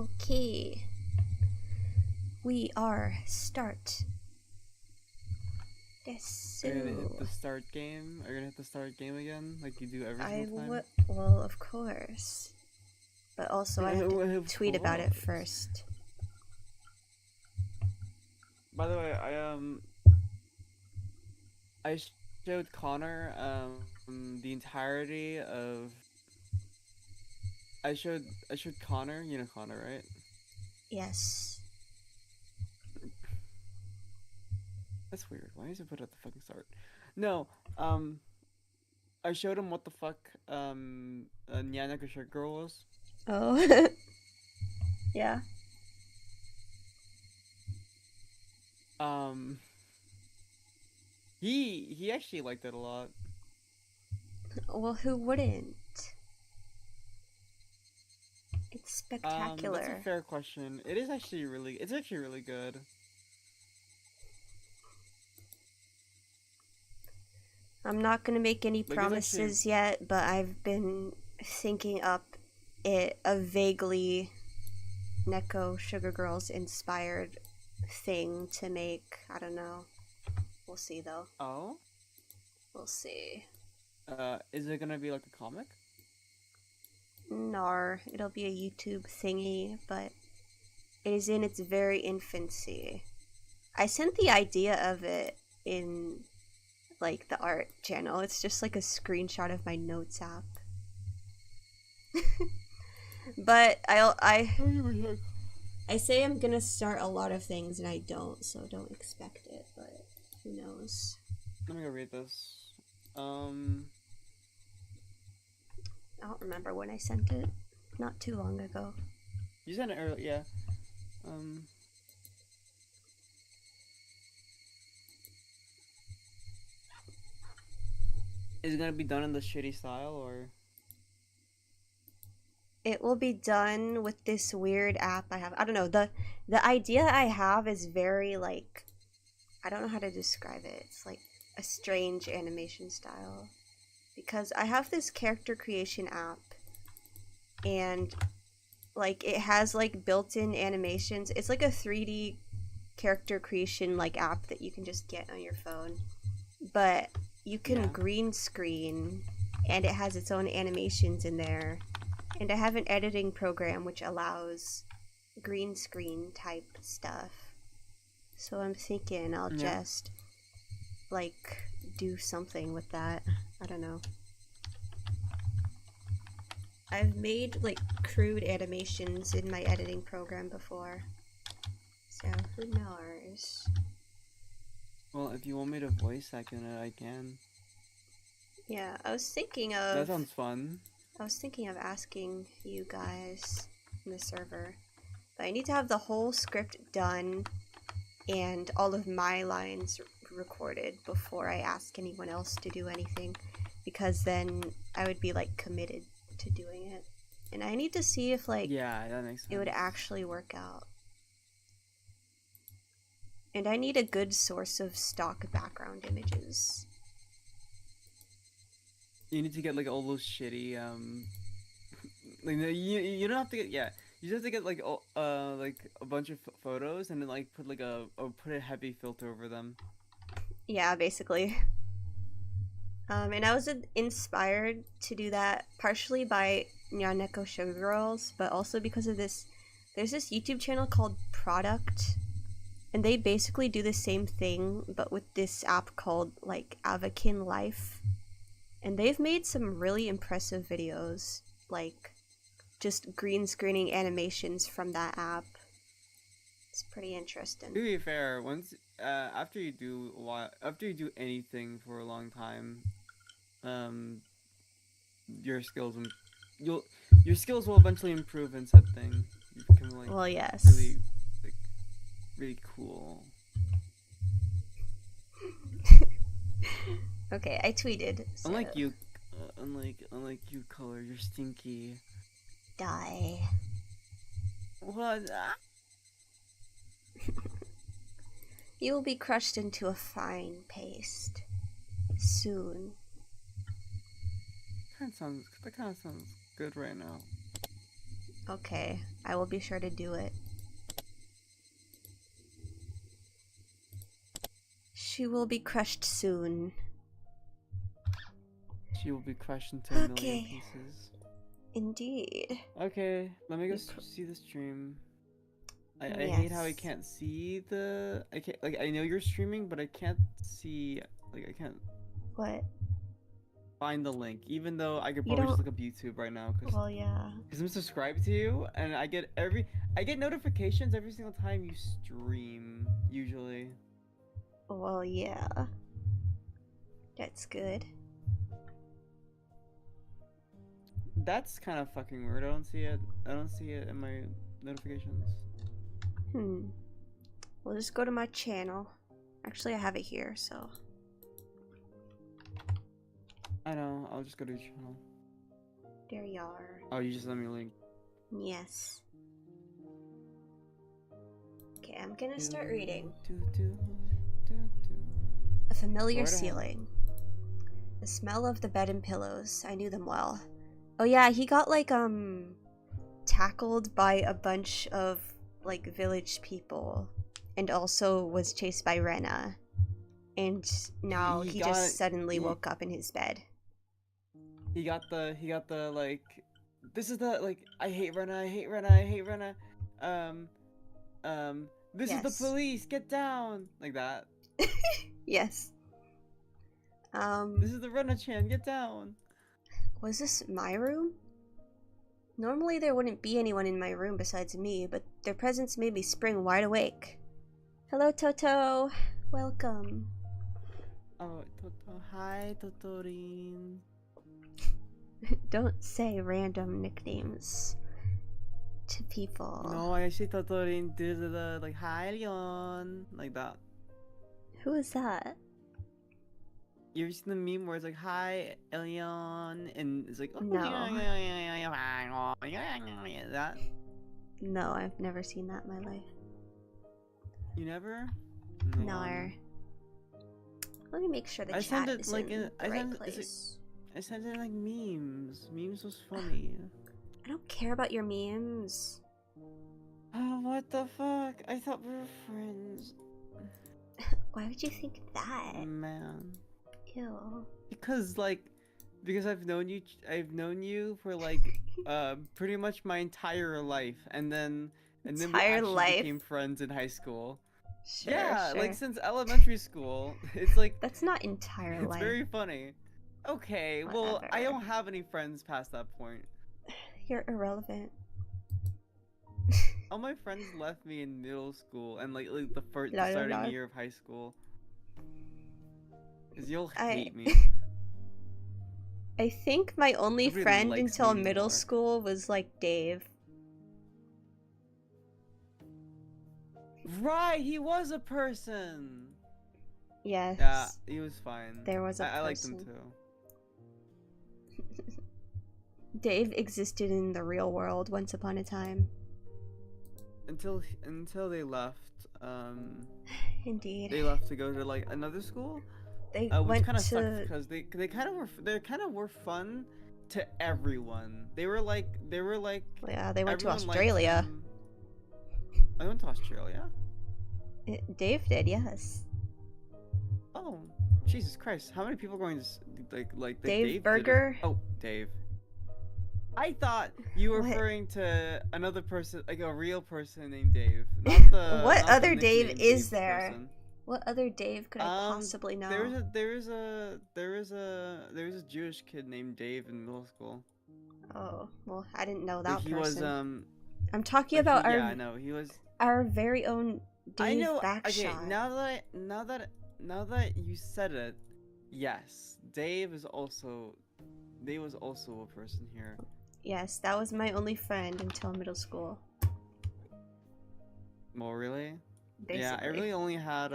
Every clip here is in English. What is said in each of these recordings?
Okay, we are start. Yes, Are you gonna hit so the start game? Are you gonna hit the start game again, like you do every I single time? would. Well, of course, but also I have to Of tweet about it course. first. By the way, I showed Connor the entirety of I showed Connor, you know Connor, right? Yes. That's weird. Why is it put at the fucking start? No, um, I showed him what the fuck Nyanakusha girl was. Oh, yeah. Um, he actually liked it a lot. Well, who wouldn't? It's That's a spectacular. fair question. It's actually really good. I'm not gonna make any Like it's actually promises yet, but I've been thinking up a vaguely Neko Sugar Girls inspired thing to make. I don't know. We'll see though. oh, We'll see. is it gonna be like a comic? Nar, it'll be a YouTube thingy, but it is in its very infancy. I sent the idea of it in like the art channel. It's just like a screenshot of my notes app. But I say I'm gonna start a lot of things and I don't, so don't expect it, but who knows. Let me go read this. I don't remember when I sent it. Not too long ago. You sent it earlier, yeah. Um, is it gonna be done in the shitty style or? It will be done with this weird app I have. I don't know. The idea I have is very like, I don't know how to describe it. It's like a strange animation style because I have this character creation app and like it has like built-in animations. It's like a 3D character creation like app that you can just get on your phone. But you can Yeah. green screen and it has its own animations in there. And I have an editing program which allows green screen type stuff. So I'm thinking I'll Yeah. just like do something with that. I don't know. I've made like crude animations in my editing program before. So who knows? Well, if you want me to voice act in it, I can. Yeah, That sounds fun. I was thinking of asking you guys in the server. But I need to have the whole script done and all of my lines recorded before I ask anyone else to do anything, because then I would be like committed to doing it. And I need to see if like Yeah, that makes sense. it would actually work out. And I need a good source of stock background images. You need to get like all those shitty like you don't have to get you just have to get like like a bunch of photos and then like put like put a heavy filter over them. Yeah, basically. And I was inspired to do that partially by Nyaneko Sugar Girls, but also because of this. There's this YouTube channel called Product, and they basically do the same thing, but with this app called like Avakin Life. And they've made some really impressive videos, like just green screening animations from that app. It's pretty interesting. To be fair, once after you do anything for a long time, um, your skills and you'll your skills will eventually improve in said thing. You become like Well, yes. really like really cool. Okay, I tweeted. So Unlike you, unlike you, color, you're stinky. die. What? You will be crushed into a fine paste soon. That kind of sounds good right now. Okay, I will be sure to do it. She will be crushed soon. She will be crushed into a million Okay. pieces. Indeed. Okay, let me go see the stream. I hate how I Yes. can't see the... I can't, like, I know you're streaming, but I can't see... Like, I can't What? find the link, even though I could You probably just don't... look up YouTube right now, because Well, yeah. I'm subscribed to you, and I get notifications every single time you stream, usually. Well, yeah. That's good. That's kind of fucking weird. I don't see it in my notifications. We'll just go to my channel. Actually, I have it here, so... I know, I'll just go to your channel. There you are. Oh, you just sent me a link. Yes. Okay, I'm gonna start reading. A familiar ceiling. The smell of the bed and pillows. I knew them well. Oh yeah, he got like tackled by a bunch of like village people and also was chased by Rena. And now he just suddenly woke up in his bed. He got the like, this is the like, I hate Rena, I hate Rena, I hate Rena. This is the police, get down, like that. Yes. This is the Rena-chan, get down. Was this my room? Normally there wouldn't be anyone in my room besides me, but their presence made me spring wide awake. Hello, Toto. Welcome. Oh, Toto. Hi, Totorin. Don't say random nicknames to people. No, I say Totorin. Like, hi, Leon. Like that. Who is that? You ever seen the meme where it's like, hi, Leon? And it's like, oh, no. That? No, I've never seen that in my life. You never? No. Let me make sure the chat is like in the right place. I sent it like memes. Memes was funny. I don't care about your memes. Oh, what the fuck? I thought we were friends. Why would you think that? Man. Ew. Because I've known you for like pretty much my entire life, and then we actually became friends in high school. Sure, yeah, sure. like since elementary school. It's like that's not entire life. It's very funny. Okay, whatever. Well, I don't have any friends past that point. You're irrelevant. All my friends left me in middle school and like the starting year of high school. Cause you'll hate me. I think my only friend until middle school was like Dave. Right, he was a person. Yes. Yeah, he was fine. There was a person. I liked him too. Dave existed in the real world once upon a time. Until they left. Indeed. They left to go to like another school. They which went kind of to sucked because they kind of were fun to everyone. They were like yeah, they went to Australia. I went to Australia. Dave did, yes. Oh, Jesus Christ! How many people are going to like Dave Burger? Oh, Dave. I thought you were referring to another person, like a real person named Dave. Not the. What not other the Dave is there? Person. What other Dave could I possibly know? There was a Jewish kid named Dave in middle school. Oh, well, I didn't know that he person. Was I'm talking about our. Yeah, I know he was. Our very own Dave I know. Backshot. Okay, now that you said it, yes, Dave was also a person here. Yes, that was my only friend until middle school. Well, really? Basically. Yeah, I really only had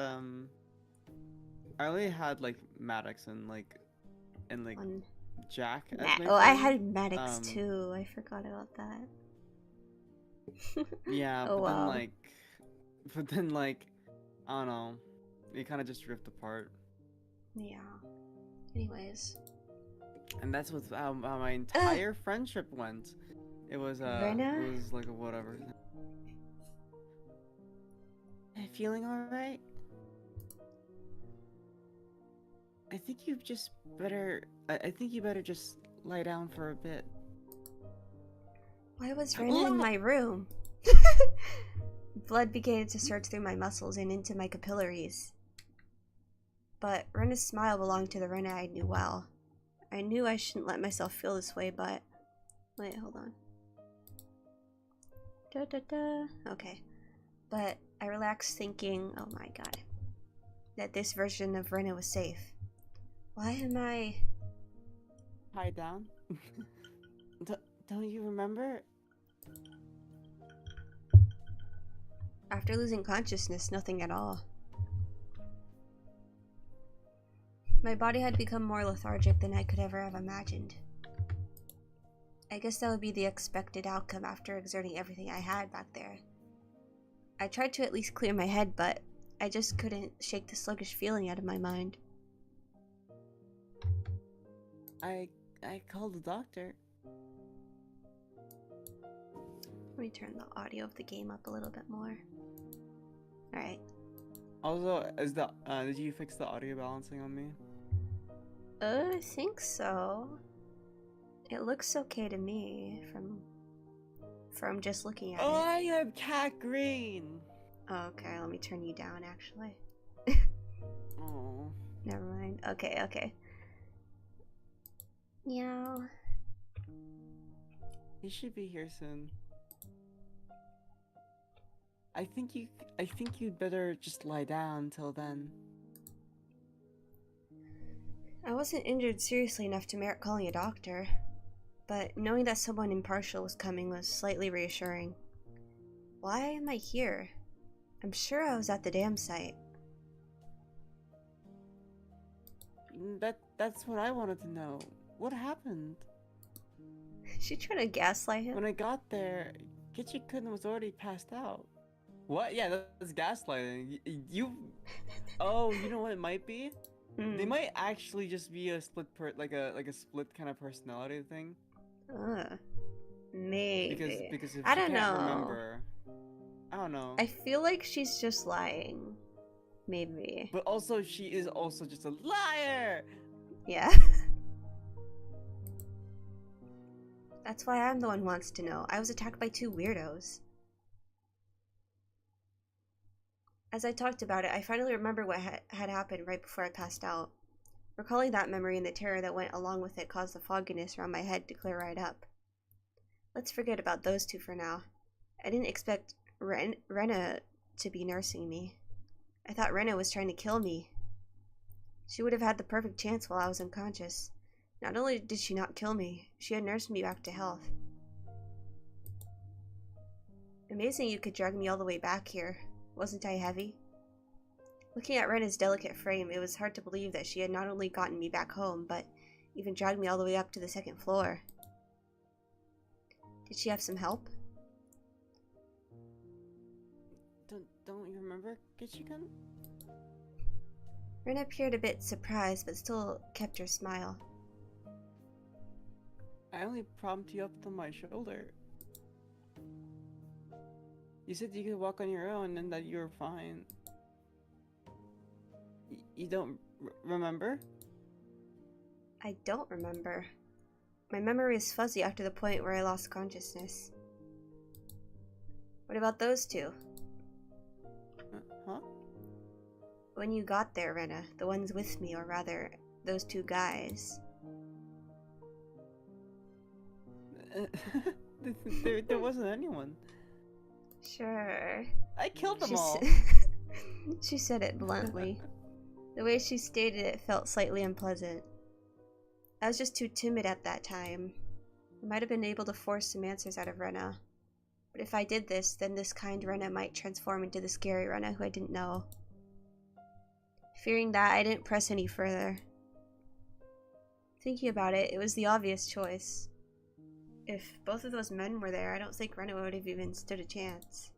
like Maddox and like Jack. As my I friend. had Maddox too. I forgot about that. Yeah, oh, but then like I don't know, they kind of just drift apart. Yeah. Anyways. And that's how my entire friendship went. It Rena? was like a whatever. Feeling alright? I think you just better. I think you better just lie down for a bit. Why was Rena in my room? Blood began to surge through my muscles and into my capillaries. But Rena's smile belonged to the Rena I knew well. I knew I shouldn't let myself feel this way, but... Wait, hold on. Da da da. Okay. But I relaxed thinking, oh my god, that this version of Rena was safe. Why am I... Tied down? Don't you remember? After losing consciousness, nothing at all. My body had become more lethargic than I could ever have imagined. I guess that would be the expected outcome after exerting everything I had back there. I tried to at least clear my head, but I just couldn't shake the sluggish feeling out of my mind. I called the doctor. Let me turn the audio of the game up a little bit more. Alright. Also, did you fix the audio balancing on me? I think so. It looks okay to me from just looking at it. I am cat green. Oh, okay, let me turn you down actually. Oh. Never mind. Okay. Meow. He should be here soon. I think you'd better just lie down till then. I wasn't injured seriously enough to merit calling a doctor, but knowing that someone impartial was coming was slightly reassuring. Why am I here? I'm sure I was at the dam site. That's what I wanted to know. What happened? She trying to gaslight him? When I got there, Kichikun was already passed out. What? Yeah, that's gaslighting. Oh, you know what it might be? They might actually just be a split like a split kind of personality thing. Maybe. Because if I she don't can't know. remember, I don't know. I feel like she's just lying. Maybe. But also, she is also just a liar. Yeah. That's why I'm the one who wants to know. I was attacked by two weirdos. As I talked about it, I finally remembered what had happened right before I passed out. Recalling that memory and the terror that went along with it caused the fogginess around my head to clear right up. Let's forget about those two for now. I didn't expect Rena to be nursing me. I thought Rena was trying to kill me. She would have had the perfect chance while I was unconscious. Not only did she not kill me, she had nursed me back to health. Amazing you could drag me all the way back here. Wasn't I heavy? Looking at Rena's delicate frame, it was hard to believe that she had not only gotten me back home, but even dragged me all the way up to the second floor. Did she have some help? Don't you remember, Kichikun? Rena appeared a bit surprised, but still kept her smile. I only propped you up on my shoulder. You said you could walk on your own and that you were fine. You don't remember? I don't remember. My memory is fuzzy after the point where I lost consciousness. What about those two? Huh? When you got there, Rena, the ones with me, or rather, those two guys. There wasn't anyone. Sure. I killed them all. She said it bluntly. The way she stated it felt slightly unpleasant. I was just too timid at that time. I might have been able to force some answers out of Rena. But if I did this, then this kind Rena might transform into the scary Rena who I didn't know. Fearing that, I didn't press any further. Thinking about it, it was the obvious choice. If both of those men were there, I don't think Rena would have even stood a chance.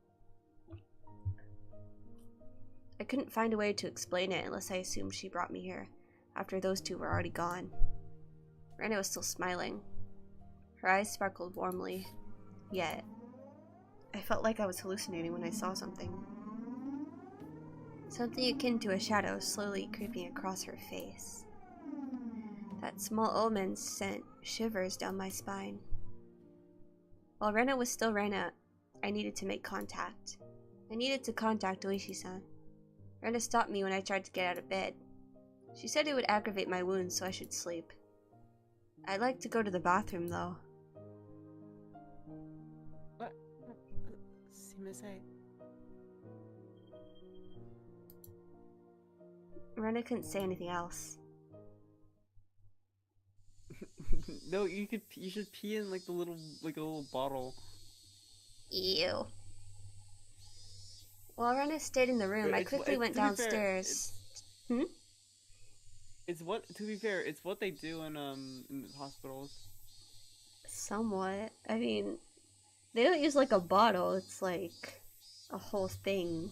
I couldn't find a way to explain it unless I assumed she brought me here, after those two were already gone. Rena was still smiling. Her eyes sparkled warmly. Yet, I felt like I was hallucinating when I saw something. Something akin to a shadow slowly creeping across her face. That small omen sent shivers down my spine. While Rena was still Rena, I needed to make contact. I needed to contact Oishi-san. Rena stopped me when I tried to get out of bed. She said it would aggravate my wounds, so I should sleep. I'd like to go to the bathroom, though. What? Sumimasen. Rena couldn't say anything else. No, you should pee in like a little bottle. Ew. While Rena stayed in the room, I quickly went downstairs. To be fair, it's what they do in hospitals. Somewhat. I mean, they don't use like a bottle, it's like a whole thing.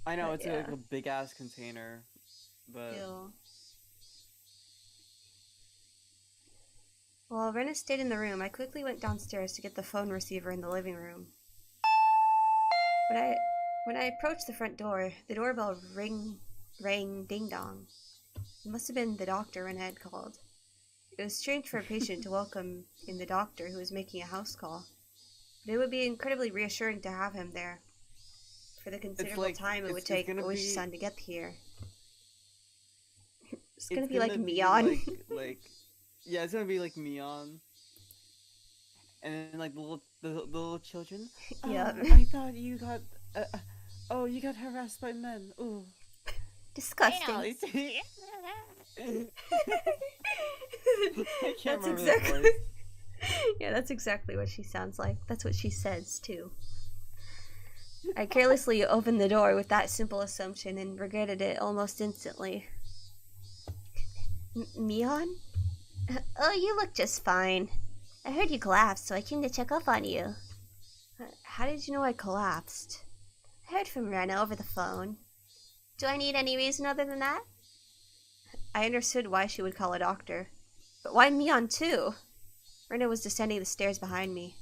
I know, But it's yeah. like a big ass container, but Ew. While Rena stayed in the room, I quickly went downstairs to get the phone receiver in the living room. When I approached the front door, the doorbell rang ding-dong. It must have been the doctor Rena had called. It was strange for a patient to welcome in the doctor who was making a house call, but it would be incredibly reassuring to have him there for the considerable time it would take Oishi-san to get here. It's gonna be like Mion. Yeah, it's gonna be like Mion. And then like the little children. Yeah. I thought you got you got harassed by men. Ooh. Disgusting. I can't That's remember exactly. the voice. Yeah, that's exactly what she sounds like. That's what she says too. I carelessly opened the door with that simple assumption and regretted it almost instantly. Mion? Oh, you look just fine. I heard you collapsed, so I came to check up on you. How did you know I collapsed? I heard from Rena over the phone. Do I need any reason other than that? I understood why she would call a doctor. But why Mion too? Rena was descending the stairs behind me.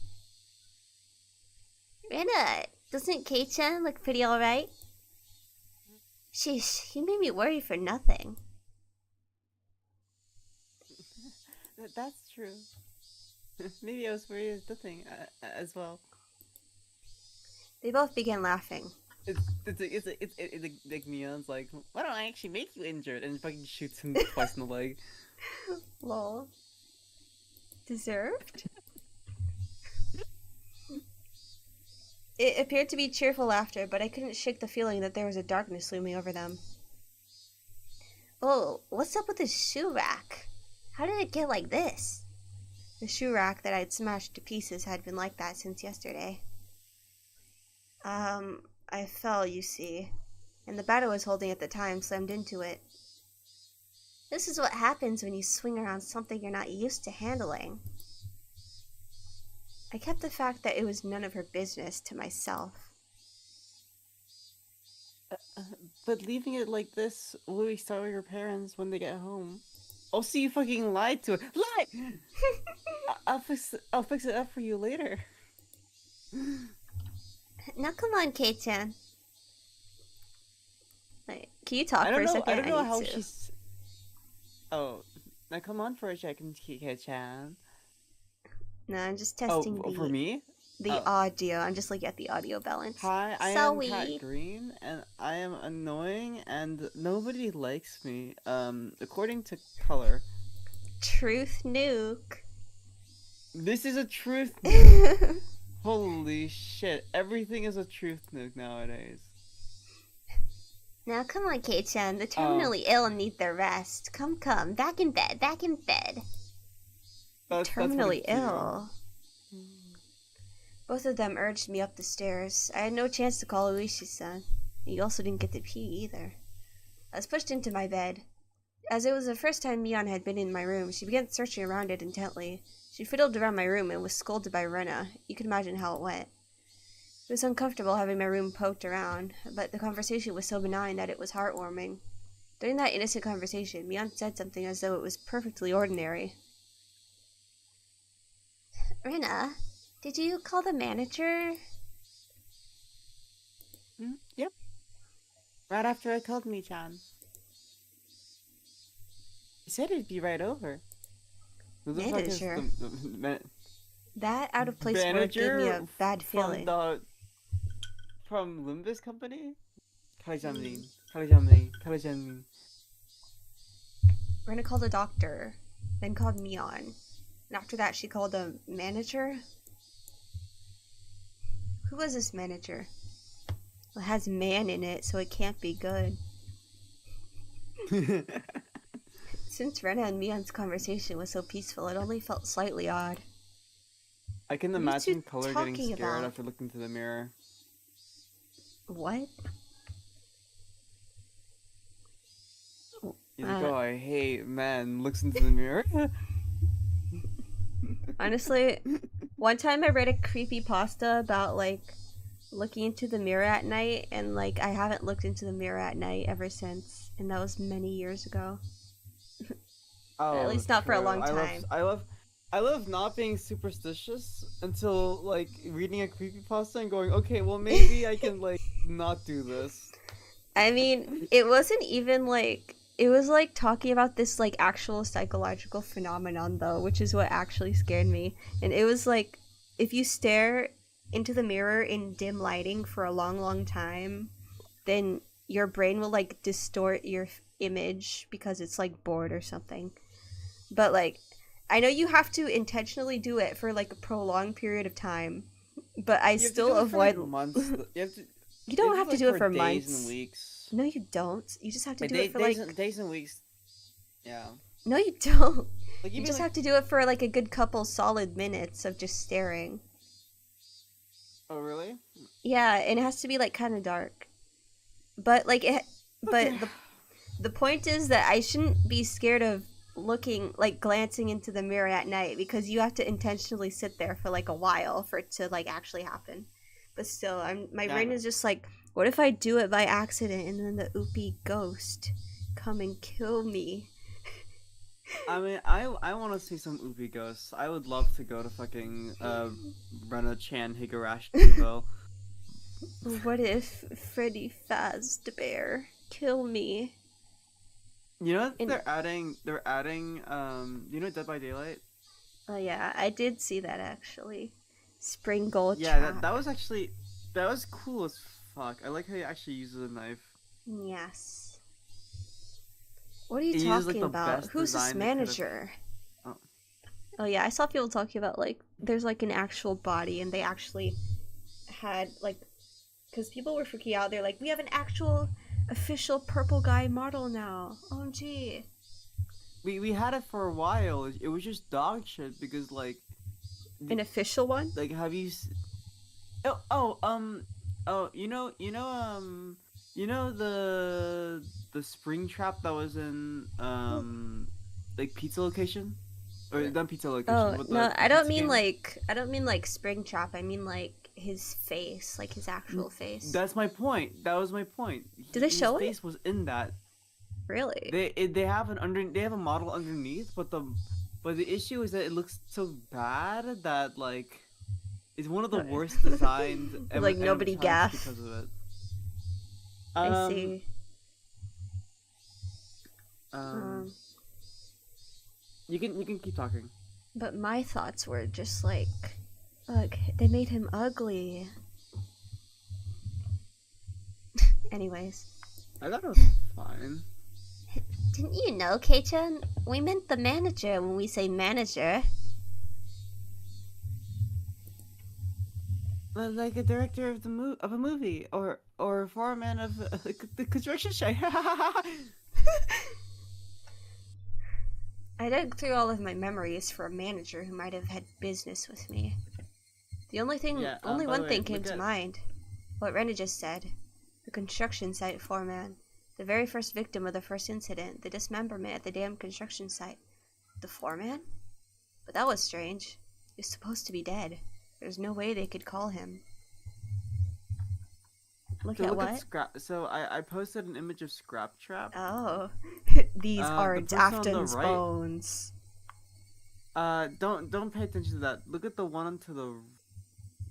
Rena, doesn't Kei-chan look pretty alright? Sheesh, you made me worry for nothing. That's true. Maybe I was worried as nothing as well. They both began laughing. It's like Mion's like, why don't I actually make you injured? And fucking shoots him twice in the leg. Lol. Deserved? It appeared to be cheerful laughter, but I couldn't shake the feeling that there was a darkness looming over them. Oh, what's up with this shoe rack? How did it get like this? The shoe rack that I'd smashed to pieces had been like that since yesterday. I fell, you see, and the bat I was holding at the time slammed into it. This is what happens when you swing around something you're not used to handling. I kept the fact that it was none of her business to myself. But leaving it like this will we start with your parents when they get home. Also, you fucking lied to her. Lie! I'll fix it up for you later. Now come on, Kei-chan. Like, can you talk for a second? I don't know how to. she's... Oh, now come on for a second, Kei-chan. No, I'm just testing for me? The audio. I'm just looking at the audio balance. Hi, I am Cat Green, and I am annoying, and nobody likes me, according to color. Truth nuke. This is a truth nuke. Holy shit, everything is a truth nuke nowadays. Now come on, Kei-chan. The terminally ill need their rest. Come, back in bed, Terminally ill. Both of them urged me up the stairs. I had no chance to call Oishi-san. You also didn't get to pee either. I was pushed into my bed. As it was the first time Mion had been in my room, she began searching around it intently. She fiddled around my room and was scolded by Rena. You can imagine how it went. It was uncomfortable having my room poked around, but the conversation was so benign that it was heartwarming. During that innocent conversation, Mion said something as though it was perfectly ordinary. Rena, did you call the manager? Yep. Right after I called Me-chan. He said he'd be right over. Who the fuck is Manager? the That out of place word gave me manager a bad from feeling. from Limbus Company? Karajanmin. Rena called a doctor, then called Mion. And after that, she called a manager? Who was this manager? Well, it has man in it, so it can't be good. Since Rena and Mion's conversation was so peaceful, it only felt slightly odd. I can What are you imagine two Color getting talking scared about? after looking into the mirror. What? He's like, oh, I hate men. Looks into the mirror. Honestly, one time I read a creepypasta about, like, looking into the mirror at night, and, like, I haven't looked into the mirror at night ever since. And that was many years ago. Oh, At least not for a true. long time. I love not being superstitious until like reading a creepypasta and going, okay, well maybe I can like not do this. I mean, it wasn't even like it was like talking about this like actual psychological phenomenon though, which is what actually scared me. And it was like if you stare into the mirror in dim lighting for a long, long time, then your brain will like distort your image because it's like bored or something. But like I know you have to intentionally do it for like a prolonged period of time, but I You have to still do it for like avoid. months. You have to. You don't have to like, do it for days months. and weeks. No, you don't. You just have to Like do it for like. days and weeks. Yeah. No, you don't. Like You even just like. have to do it for like a good couple solid minutes of just staring. Oh really? Yeah, and it has to be like kind of dark. But like it. But Okay. the point is that I shouldn't be scared of looking like glancing into the mirror at night because you have to intentionally sit there for like a while for it to like actually happen. But still, my Yeah, I brain know. is just like, what if I do it by accident and then the oopie ghost come and kill me? I mean, I want to see some Ubi ghosts. I would love to go to fucking Rena-chan Higurashi though. What if Freddy Fazbear kill me? You know what And they're adding? They're adding you know Dead by Daylight? oh yeah, I did see that actually. Spring Gold Yeah, Trap. that was cool as fuck. I like how he actually uses a knife. Yes. What are you He uses like talking the about? best Who's this design they could have. manager? Oh. Oh yeah, I saw people talking about like there's like an actual body and they actually had like because people were freaking out. They're like, we have an actual official purple guy model now. OMG. We had it for a while. It was just dog shit because An official one? like have you oh you know the spring trap that was in like pizza location or not pizza location Oh but no, the I don't pizza mean game. like Springtrap. I mean like his face, like his actual face. That's my point. That was my point. Did they His show it? face was in that. Really? They have they have a model underneath, but the issue is that it looks so bad that like it's one of the worst designed Like nobody animatronics gaff. because of it. I see. Um, you can keep talking. But my thoughts were just like, look, they made him ugly. Anyways. I thought it was fine. Didn't you know, Kei-chan? We meant the manager when we say manager. Like a director of of a movie or a foreman of the construction site. I dug through all of my memories for a manager who might have had business with me. The only thing, Yeah, only by the one way, thing came look to at- mind. What Rena just said. The construction site foreman. The very first victim of the first incident. The dismemberment at the damn construction site. The foreman? But that was strange. He was supposed to be dead. There's no way they could call him. Look at what? Scrap. So I posted an image of Scrap Trap. Oh. These The aren't person on the Afton's right- bones. Don't pay attention to that. Look at the one to the.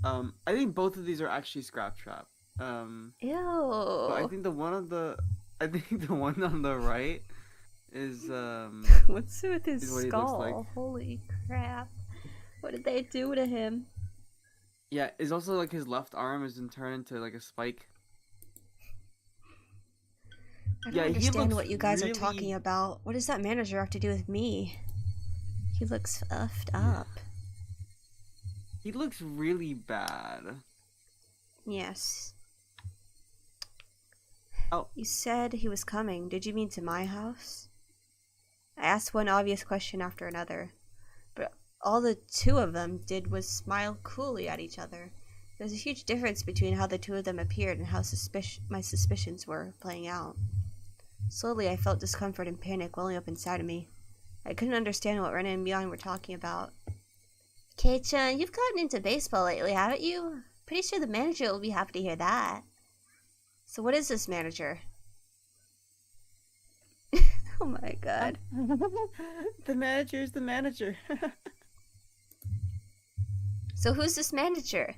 I think both of these are actually Scrap Trap. But I Ew. think the one on the. I think the one on the right is What's with his is what he looks like. skull? Holy crap. What did they do to him? Yeah, it's also like his left arm is been turned into like a spike. I don't Yeah, he understand looks what you guys are really. talking about. What does that manager have to do with me? He looks effed up. He looks really bad. Yes. Oh. You said he was coming. Did you mean to my house? I asked one obvious question after another, but all the two of them did was smile coolly at each other. There's a huge difference between how the two of them appeared and how my suspicions were playing out. Slowly, I felt discomfort and panic welling up inside of me. I couldn't understand what Rena and Mion were talking about. Kei-chan, you've gotten into baseball lately, haven't you? Pretty sure the manager will be happy to hear that. So what is this manager? Oh my god. The manager is the manager. So who's this manager?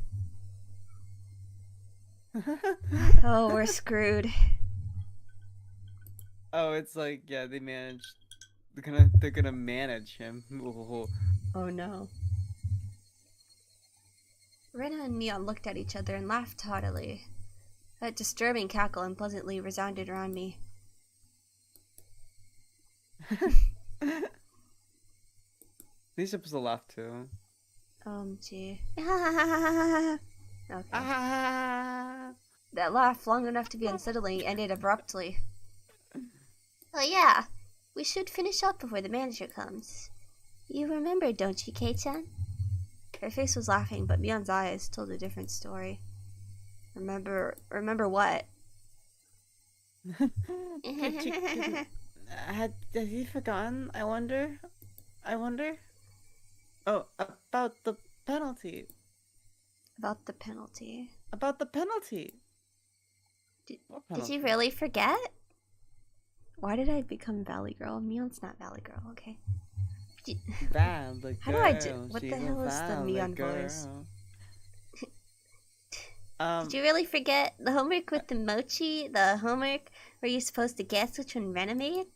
Oh, we're screwed. Oh, it's like, yeah, they managed. They're gonna manage him. Oh no. Rena and Mion looked at each other and laughed haughtily. That disturbing cackle unpleasantly resounded around me. These supposed to laugh too. Gee. Okay. That laugh, long enough to be unsettling, ended abruptly. Oh yeah, we should finish up before the manager comes. You remember, don't you, Kei-chan? Her face was laughing, but Mion's eyes told a different story. Remember what? Has he forgotten? I wonder. Oh, about the penalty. About the penalty. About the penalty. Did you really forget? Why did I become Valley Girl? Mion's not Valley Girl, okay? Bad girl. How do I do? What the hell is the Mion voice? Did you really forget the homework with the mochi? The homework where you're supposed to guess which one Rena made?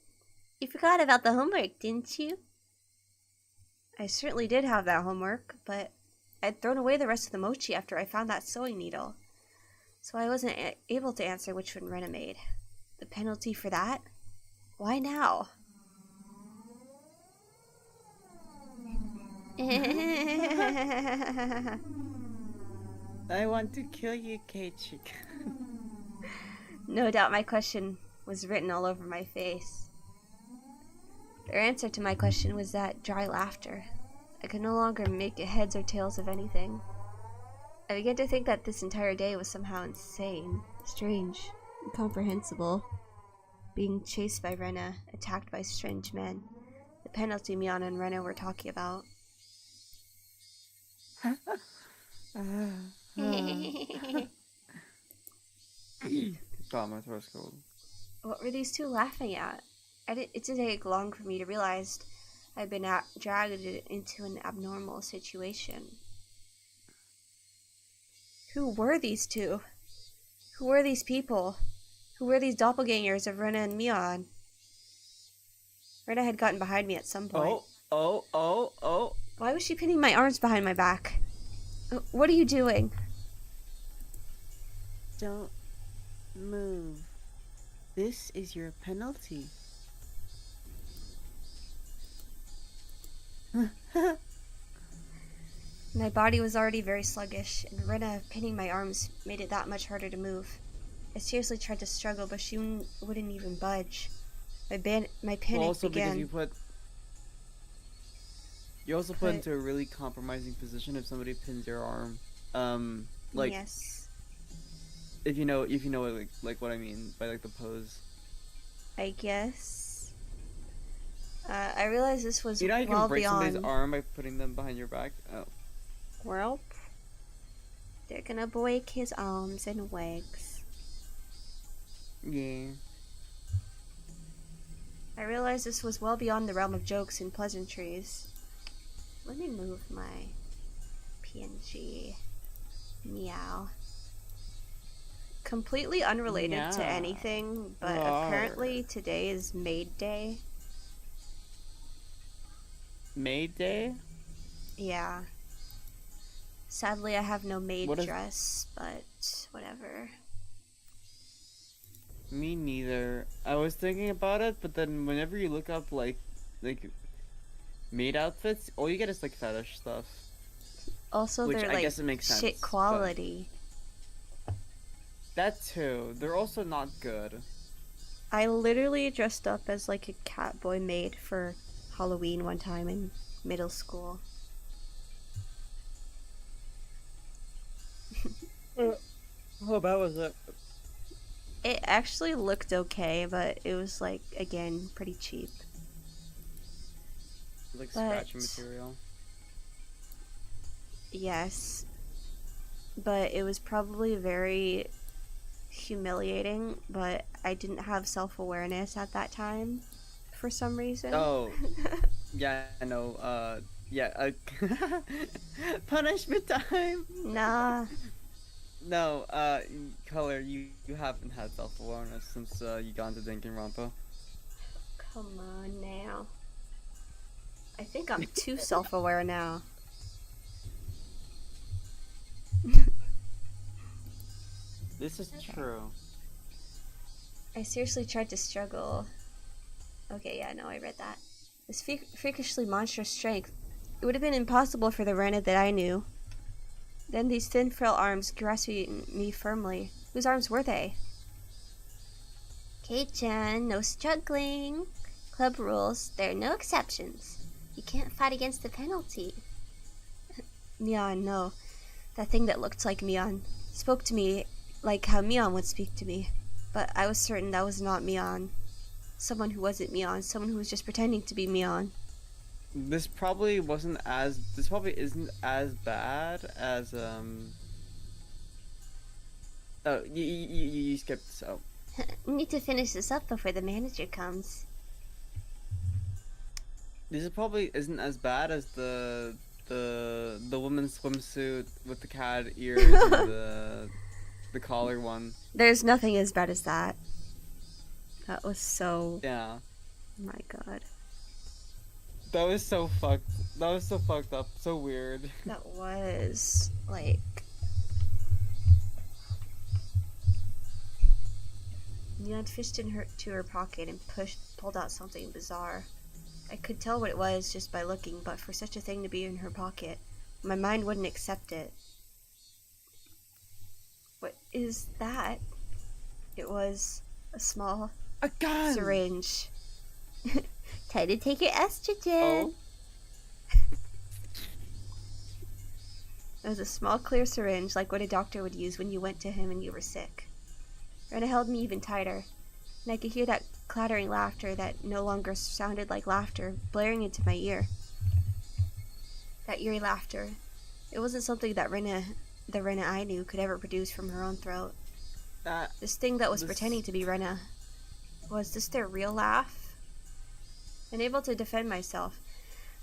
You forgot about the homework, didn't you? I certainly did have that homework, but I'd thrown away the rest of the mochi after I found that sewing needle. So I wasn't able to answer which one Rena made. The penalty for that? Why now? I want to kill you, Keiichi. No doubt my question was written all over my face. Their answer to my question was that dry laughter. I could no longer make heads or tails of anything. I began to think that this entire day was somehow insane, strange, incomprehensible. Being chased by Rena, attacked by strange men. The penalty Mion and Rena were talking about. God, my throat's cold. What were these two laughing at? It didn't take long for me to realize I'd been dragged into an abnormal situation. Who were these two? Who were these people? Who were these doppelgangers of Rena and Mion? Rena had gotten behind me at some point. Oh. Why was she pinning my arms behind my back? What are you doing? Don't move. This is your penalty. My body was already very sluggish, and Rena pinning my arms made it that much harder to move. I seriously tried to struggle, but she wouldn't even budge. My panic also began. Because you also put into a really compromising position if somebody pins your arm. Like yes. If you know like what I mean by like the pose. I guess. I realized this was you know you can well break beyond. somebody's arm by putting them behind your back. Oh. Well, they're gonna break his arms and legs. Yeah. I realized this was well beyond the realm of jokes and pleasantries. Let me move my PNG. Meow. Completely unrelated to anything, but apparently today is Maid Day. Maid Day? Yeah. Sadly, I have no maid dress, but whatever. Me neither. I was thinking about it, but then whenever you look up like maid outfits, all you get is like fetish stuff. Also, which they're I like guess it makes sense, shit quality. That too. They're also not good. I literally dressed up as like a catboy maid for Halloween one time in middle school. How bad was it? It actually looked okay, but it was like, again, pretty cheap. Like scratchy material. Yes. But it was probably very humiliating, but I didn't have self-awareness at that time for some reason. Oh. Yeah, I know. Yeah, punishment time! Nah. No, Color, you haven't had self-awareness since you got into Danganronpa. Come on now. I think I'm too self-aware now. This is true. I seriously tried to struggle. Okay, yeah, no, I read that. This freakishly monstrous strength. It would have been impossible for the Rena that I knew. Then these thin, frail arms grasping me firmly. Whose arms were they? Kate-chan, no struggling. Club rules, there are no exceptions. You can't fight against the penalty. Mion, no. That thing that looked like Mion spoke to me like how Mion would speak to me. But I was certain that was not Mion. Someone who wasn't Mion. Someone who was just pretending to be Mion. This probably isn't as bad as Oh, you skipped so. Need to finish this up before the manager comes. This probably isn't as bad as the woman's swimsuit with the cat ears and the collar one. There's nothing as bad as that. That was so... Yeah. Oh my god. That was so fucked. That was so fucked up. So weird. That was... like... Neon fished to her pocket and pulled out something bizarre. I could tell what it was just by looking, but for such a thing to be in her pocket, my mind wouldn't accept it. What is that? It was a small gun! Syringe. Time to take your estrogen. Oh. It was a small clear syringe, like what a doctor would use when you went to him and you were sick. Rena held me even tighter, and I could hear that clattering laughter that no longer sounded like laughter blaring into my ear. That eerie laughter. It wasn't something that the Rena I knew, could ever produce from her own throat. This thing that was pretending to be Rena. Was this their real laugh? Unable to defend myself,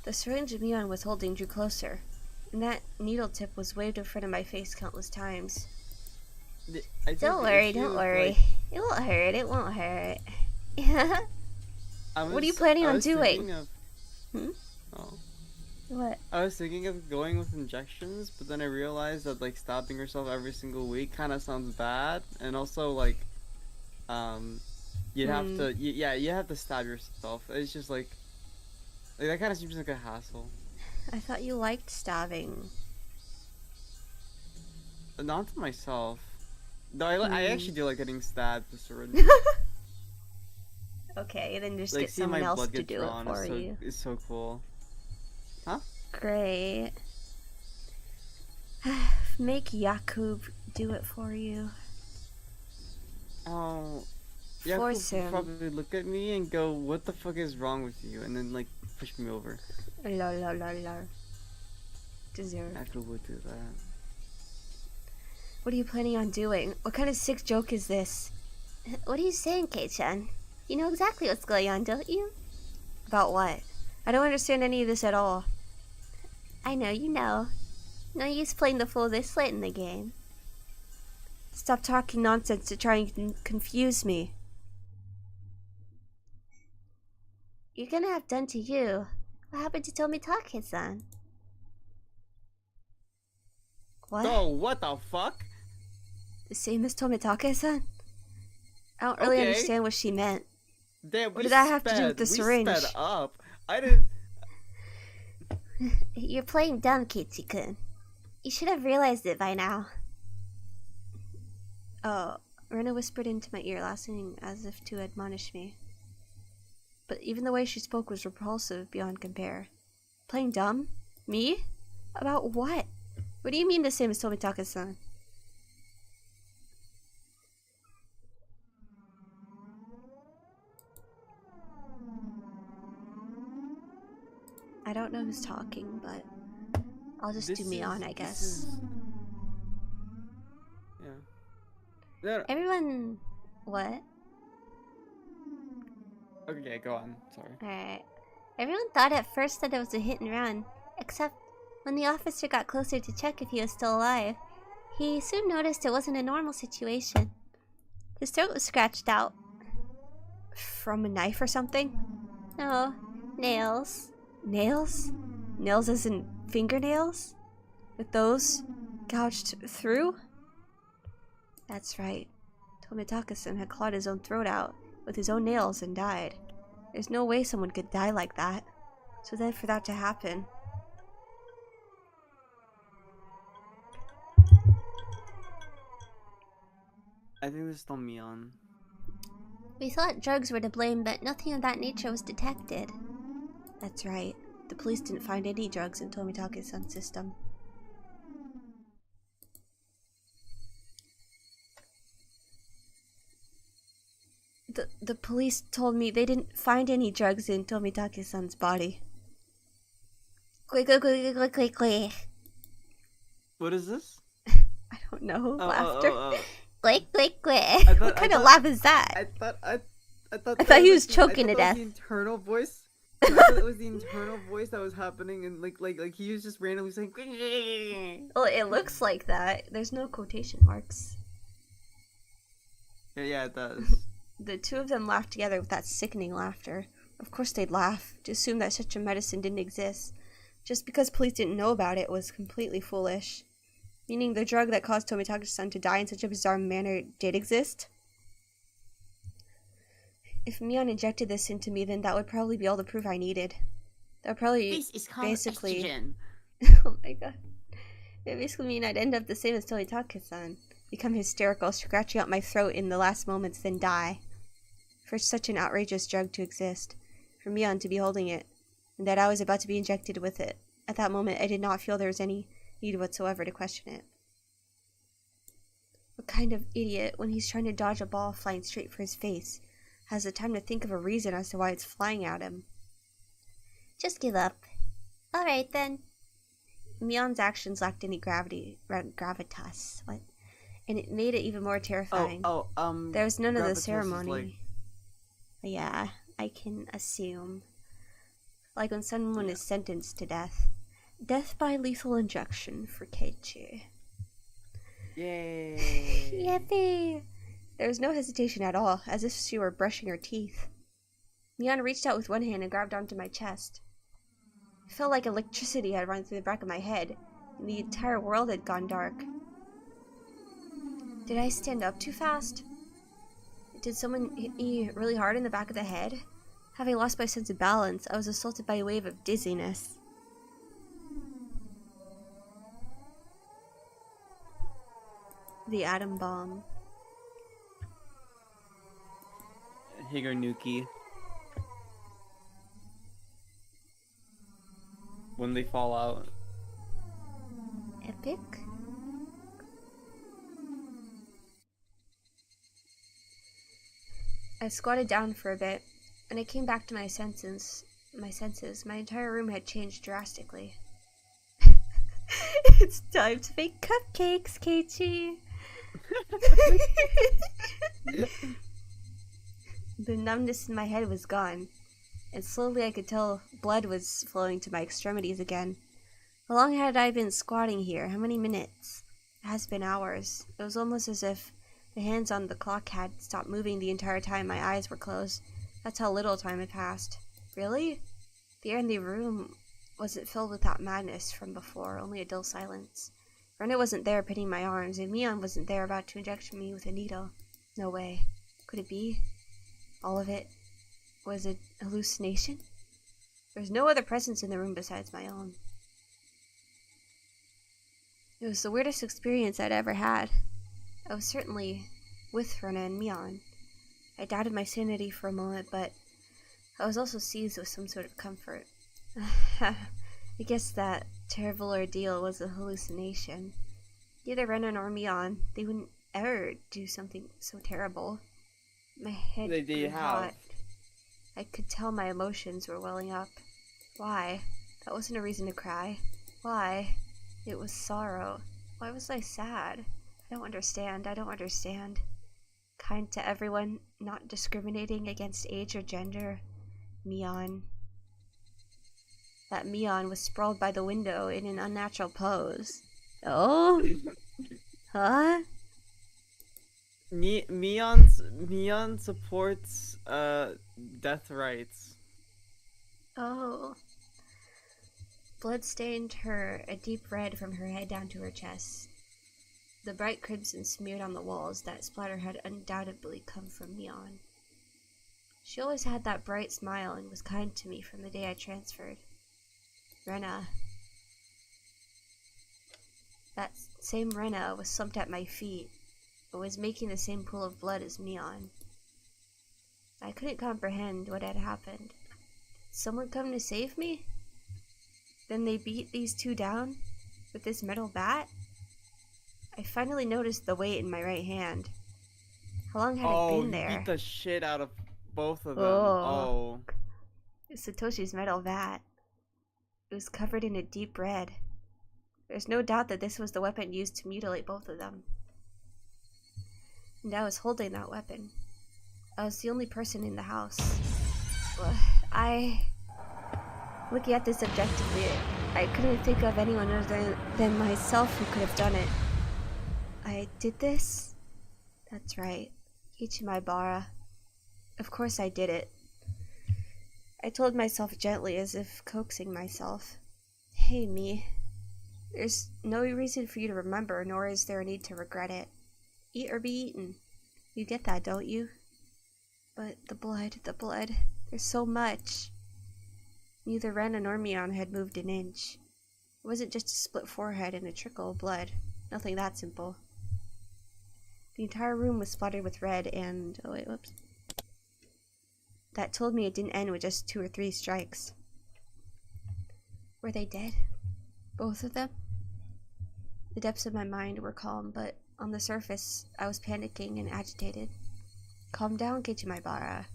the syringe Mion was holding drew closer, and that needle tip was waved in front of my face countless times. Don't worry. Like, it won't hurt. It won't hurt. What are you planning on doing? Oh. What? I was thinking of going with injections, but then I realized that like stabbing yourself every single week kind of sounds bad, and also like, you'd have to, you have to stab yourself. It's just like that kind of seems like a hassle. I thought you liked stabbing. Not to myself. Though I actually do like getting stabbed with syringe. Okay, then just like, get someone else to do it for you. It's so cool. Huh? Great. Make Yakub do it for you. Oh. Yakub will probably look at me and go, "What the fuck is wrong with you?" And then like push me over. La la la la. Deserve. Yakub would do that. What are you planning on doing? What kind of sick joke is this? What are you saying, Kei-chan? You know exactly what's going on, don't you? About what? I don't understand any of this at all. I know, you know. No use playing the fool this late in the game. Stop talking nonsense to try and confuse me. You're gonna have done to you. What happened to Tomitake-san? What? Oh, what the fuck? The same as Tomitake-san? I don't really understand what she meant. Damn, what did that have to do with the syringe? We sped up. I didn't... You're playing dumb, Keiichi-kun. You should have realized it by now. Oh, Rena whispered into my ear, listening as if to admonish me. But even the way she spoke was repulsive beyond compare. Playing dumb? Me? About what? What do you mean the same as Tomitake-san? I don't know who's talking, but I'll just do Mion, I guess. Yeah. Everyone... What? Okay, go on. Sorry. Alright. Everyone thought at first that it was a hit and run, except when the officer got closer to check if he was still alive, he soon noticed it wasn't a normal situation. His throat was scratched out. From a knife or something? No, nails. Nails? Nails as in fingernails? With those gouged through? That's right. Tomitake-san had clawed his own throat out with his own nails and died. There's no way someone could die like that. So then for that to happen... I think this is still Mion. We thought drugs were to blame, but nothing of that nature was detected. That's right. The police didn't find any drugs in Tomitake-san's system. The police told me they didn't find any drugs in Tomitake-san's body. Quick. What is this? I don't know. Laughter. Quick. What kind of laugh is that? I thought he was choking to death. The internal voice. I thought it was the internal voice that was happening, and like he was just randomly saying. Well, it looks like that. There's no quotation marks. Yeah, it does. The two of them laughed together with that sickening laughter. Of course they'd laugh, to assume that such a medicine didn't exist. Just because police didn't know about it was completely foolish. Meaning the drug that caused Tomitake-san to die in such a bizarre manner did exist? If Mion injected this into me, then that would probably be all the proof I needed. That would probably This is called basically... estrogen. Oh my god. It basically mean I'd end up the same as Tomitake-san. Become hysterical, scratching out my throat in the last moments, then die. For such an outrageous drug to exist. For Mion to be holding it. And that I was about to be injected with it. At that moment, I did not feel there was any need whatsoever to question it. What kind of idiot, when he's trying to dodge a ball flying straight for his face, has the time to think of a reason as to why it's flying at him? Just give up. Alright then. Mion's actions lacked any gravitas. What? And it made it even more terrifying. There was none of the ceremony. Like... Yeah, I can assume. Like when someone is sentenced to death. Death by lethal injection for Keiichi. Yay! Yippee! There was no hesitation at all, as if she were brushing her teeth. Mion reached out with one hand and grabbed onto my chest. It felt like electricity had run through the back of my head, and the entire world had gone dark. Did I stand up too fast? Did someone hit me really hard in the back of the head? Having lost my sense of balance, I was assaulted by a wave of dizziness. The atom bomb. Higanuki. When they fall out. Epic? I squatted down for a bit, and I came back to my senses. My entire room had changed drastically. It's time to make cupcakes, Keiichi! The numbness in my head was gone, and slowly I could tell blood was flowing to my extremities again. How long had I been squatting here? How many minutes? It has been hours. It was almost as if the hands on the clock had stopped moving the entire time my eyes were closed. That's how little time had passed. Really? The air in the room wasn't filled with that madness from before, only a dull silence. Rena wasn't there pinning my arms, and Mion wasn't there about to inject me with a needle. No way. Could it be? All of it was a hallucination? There was no other presence in the room besides my own. It was the weirdest experience I'd ever had. I was certainly with Rena and Mion. I doubted my sanity for a moment, but I was also seized with some sort of comfort. I guess that terrible ordeal was a hallucination. Neither Rena nor Mion, they wouldn't ever do something so terrible. My head grew hot. I could tell my emotions were welling up. Why? That wasn't a reason to cry. Why? It was sorrow. Why was I sad? I don't understand. Kind to everyone, not discriminating against age or gender. Mion. That Mion was sprawled by the window in an unnatural pose. Oh? Huh? Mion supports death rights. Oh. Blood stained her a deep red from her head down to her chest. The bright crimson smeared on the walls. That splatter had undoubtedly come from Mion. She always had that bright smile and was kind to me from the day I transferred. Rena. That same Rena was slumped at my feet and was making the same pool of blood as Mion. I couldn't comprehend what had happened. Did someone come to save me? Then they beat these two down with this metal bat? I finally noticed the weight in my right hand. How long had it been there? Oh, you beat the shit out of both of them. Oh. Satoshi's metal bat. It was covered in a deep red. There's no doubt that this was the weapon used to mutilate both of them. And I was holding that weapon. I was the only person in the house. Looking at this objectively, I couldn't think of anyone other than myself who could have done it. I did this? That's right. Ichimaibara. Of course I did it. I told myself gently, as if coaxing myself. Hey, me. There's no reason for you to remember, nor is there a need to regret it. Eat or be eaten. You get that, don't you? But the blood. There's so much. Neither Rena nor Mion had moved an inch. It wasn't just a split forehead and a trickle of blood. Nothing that simple. The entire room was splattered with red and... oh wait, whoops. That told me it didn't end with just 2 or 3 strikes. Were they dead? Both of them? The depths of my mind were calm, but on the surface, I was panicking and agitated. Calm down, Kichimaibara.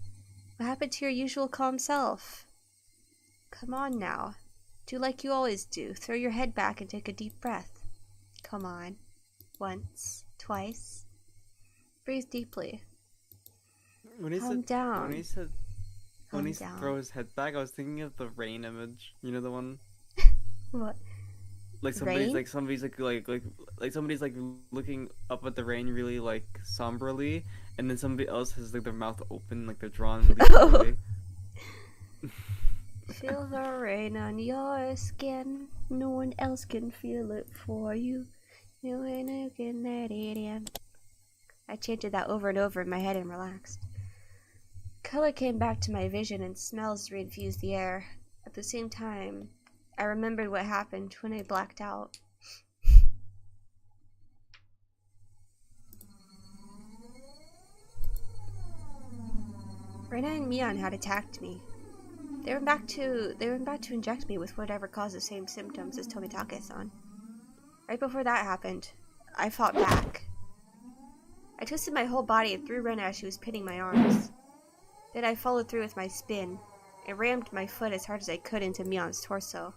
What happened to your usual calm self? Come on now. Do like you always do. Throw your head back and take a deep breath. Come on. Once. Twice. Breathe deeply. Calm down. When he throw his head back, I was thinking of the rain image. You know the one? What? Like somebody's looking up at the rain really like somberly, and then somebody else has like their mouth open, like they're drawn really slowly. Feel the rain on your skin. No one else can feel it for you. You ain't can let it in. I chanted that over and over in my head and relaxed. Color came back to my vision and smells reinfused the air. At the same time, I remembered what happened when I blacked out. Rena and Mion had attacked me. They were about to inject me with whatever caused the same symptoms as Tomitake-san. Right before that happened, I fought back. I twisted my whole body and threw Rena as she was pinning my arms. Then I followed through with my spin and rammed my foot as hard as I could into Mion's torso.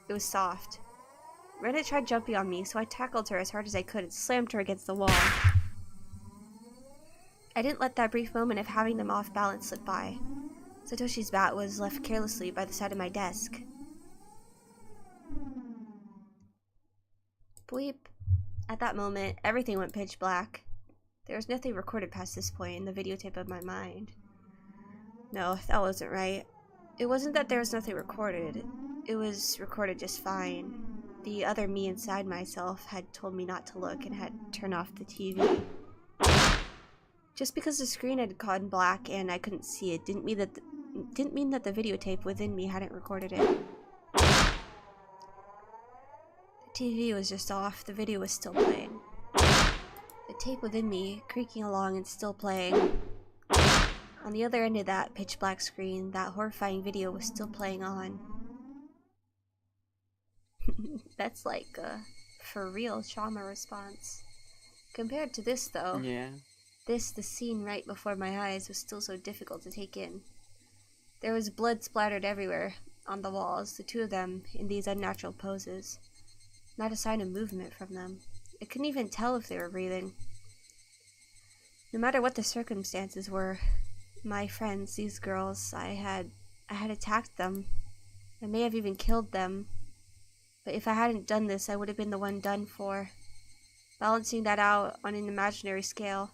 It was soft. Rena tried jumping on me, so I tackled her as hard as I could and slammed her against the wall. I didn't let that brief moment of having them off balance slip by. Satoshi's bat was left carelessly by the side of my desk. Bleep. At that moment, everything went pitch black. There was nothing recorded past this point in the videotape of my mind. No, that wasn't right. It wasn't that there was nothing recorded. It was recorded just fine. The other me inside myself had told me not to look and had turned off the TV. Just because the screen had gone black and I couldn't see it didn't mean that the videotape within me hadn't recorded it. The TV was just off. The video was still playing. The tape within me, creaking along and still playing. On the other end of that pitch black screen, that horrifying video was still playing on. That's like a for real trauma response. Compared to this though, Yeah. the scene right before my eyes was still so difficult to take in. There was blood splattered everywhere on the walls, the two of them in these unnatural poses. Not a sign of movement from them. I couldn't even tell if they were breathing. No matter what the circumstances were, my friends, these girls, I had attacked them. I may have even killed them. But if I hadn't done this, I would have been the one done for. Balancing that out on an imaginary scale,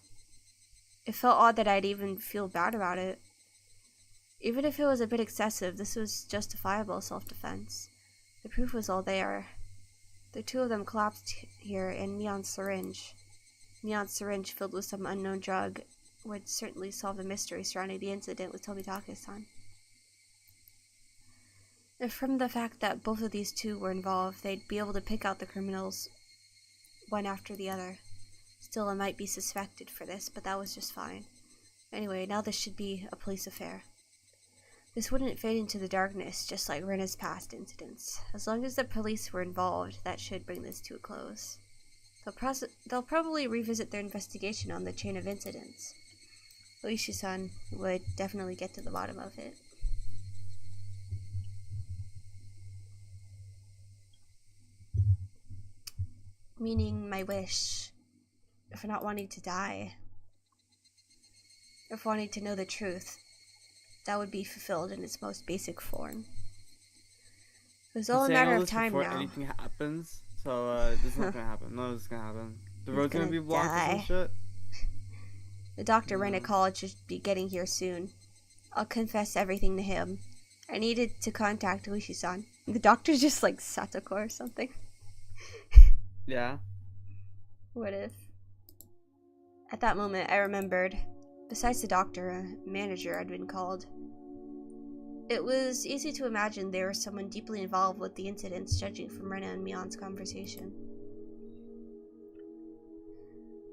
it felt odd that I'd even feel bad about it. Even if it was a bit excessive, this was justifiable self-defense. The proof was all there. The two of them collapsed here in neon syringe. Neon syringe filled with some unknown drug would certainly solve the mystery surrounding the incident with Tomitake-san. And from the fact that both of these two were involved, they'd be able to pick out the criminals one after the other. Still, I might be suspected for this, but that was just fine. Anyway, now this should be a police affair. This wouldn't fade into the darkness, just like Rena's past incidents. As long as the police were involved, that should bring this to a close. They'll probably revisit their investigation on the chain of incidents. Oishi-san would definitely get to the bottom of it. Meaning my wish for not wanting to die, of wanting to know the truth, that would be fulfilled in its most basic form. It was all a matter of time now. Before anything happens, so this is not gonna happen. No, this is gonna happen. The road's gonna be blocked or some shit. The doctor Rena called should be getting here soon. I'll confess everything to him. I needed to contact Oishi-san. The doctor's just like Satoko or something. Yeah. What if? At that moment, I remembered, besides the doctor, a manager had been called. It was easy to imagine they were someone deeply involved with the incidents, judging from Rena and Mion's conversation.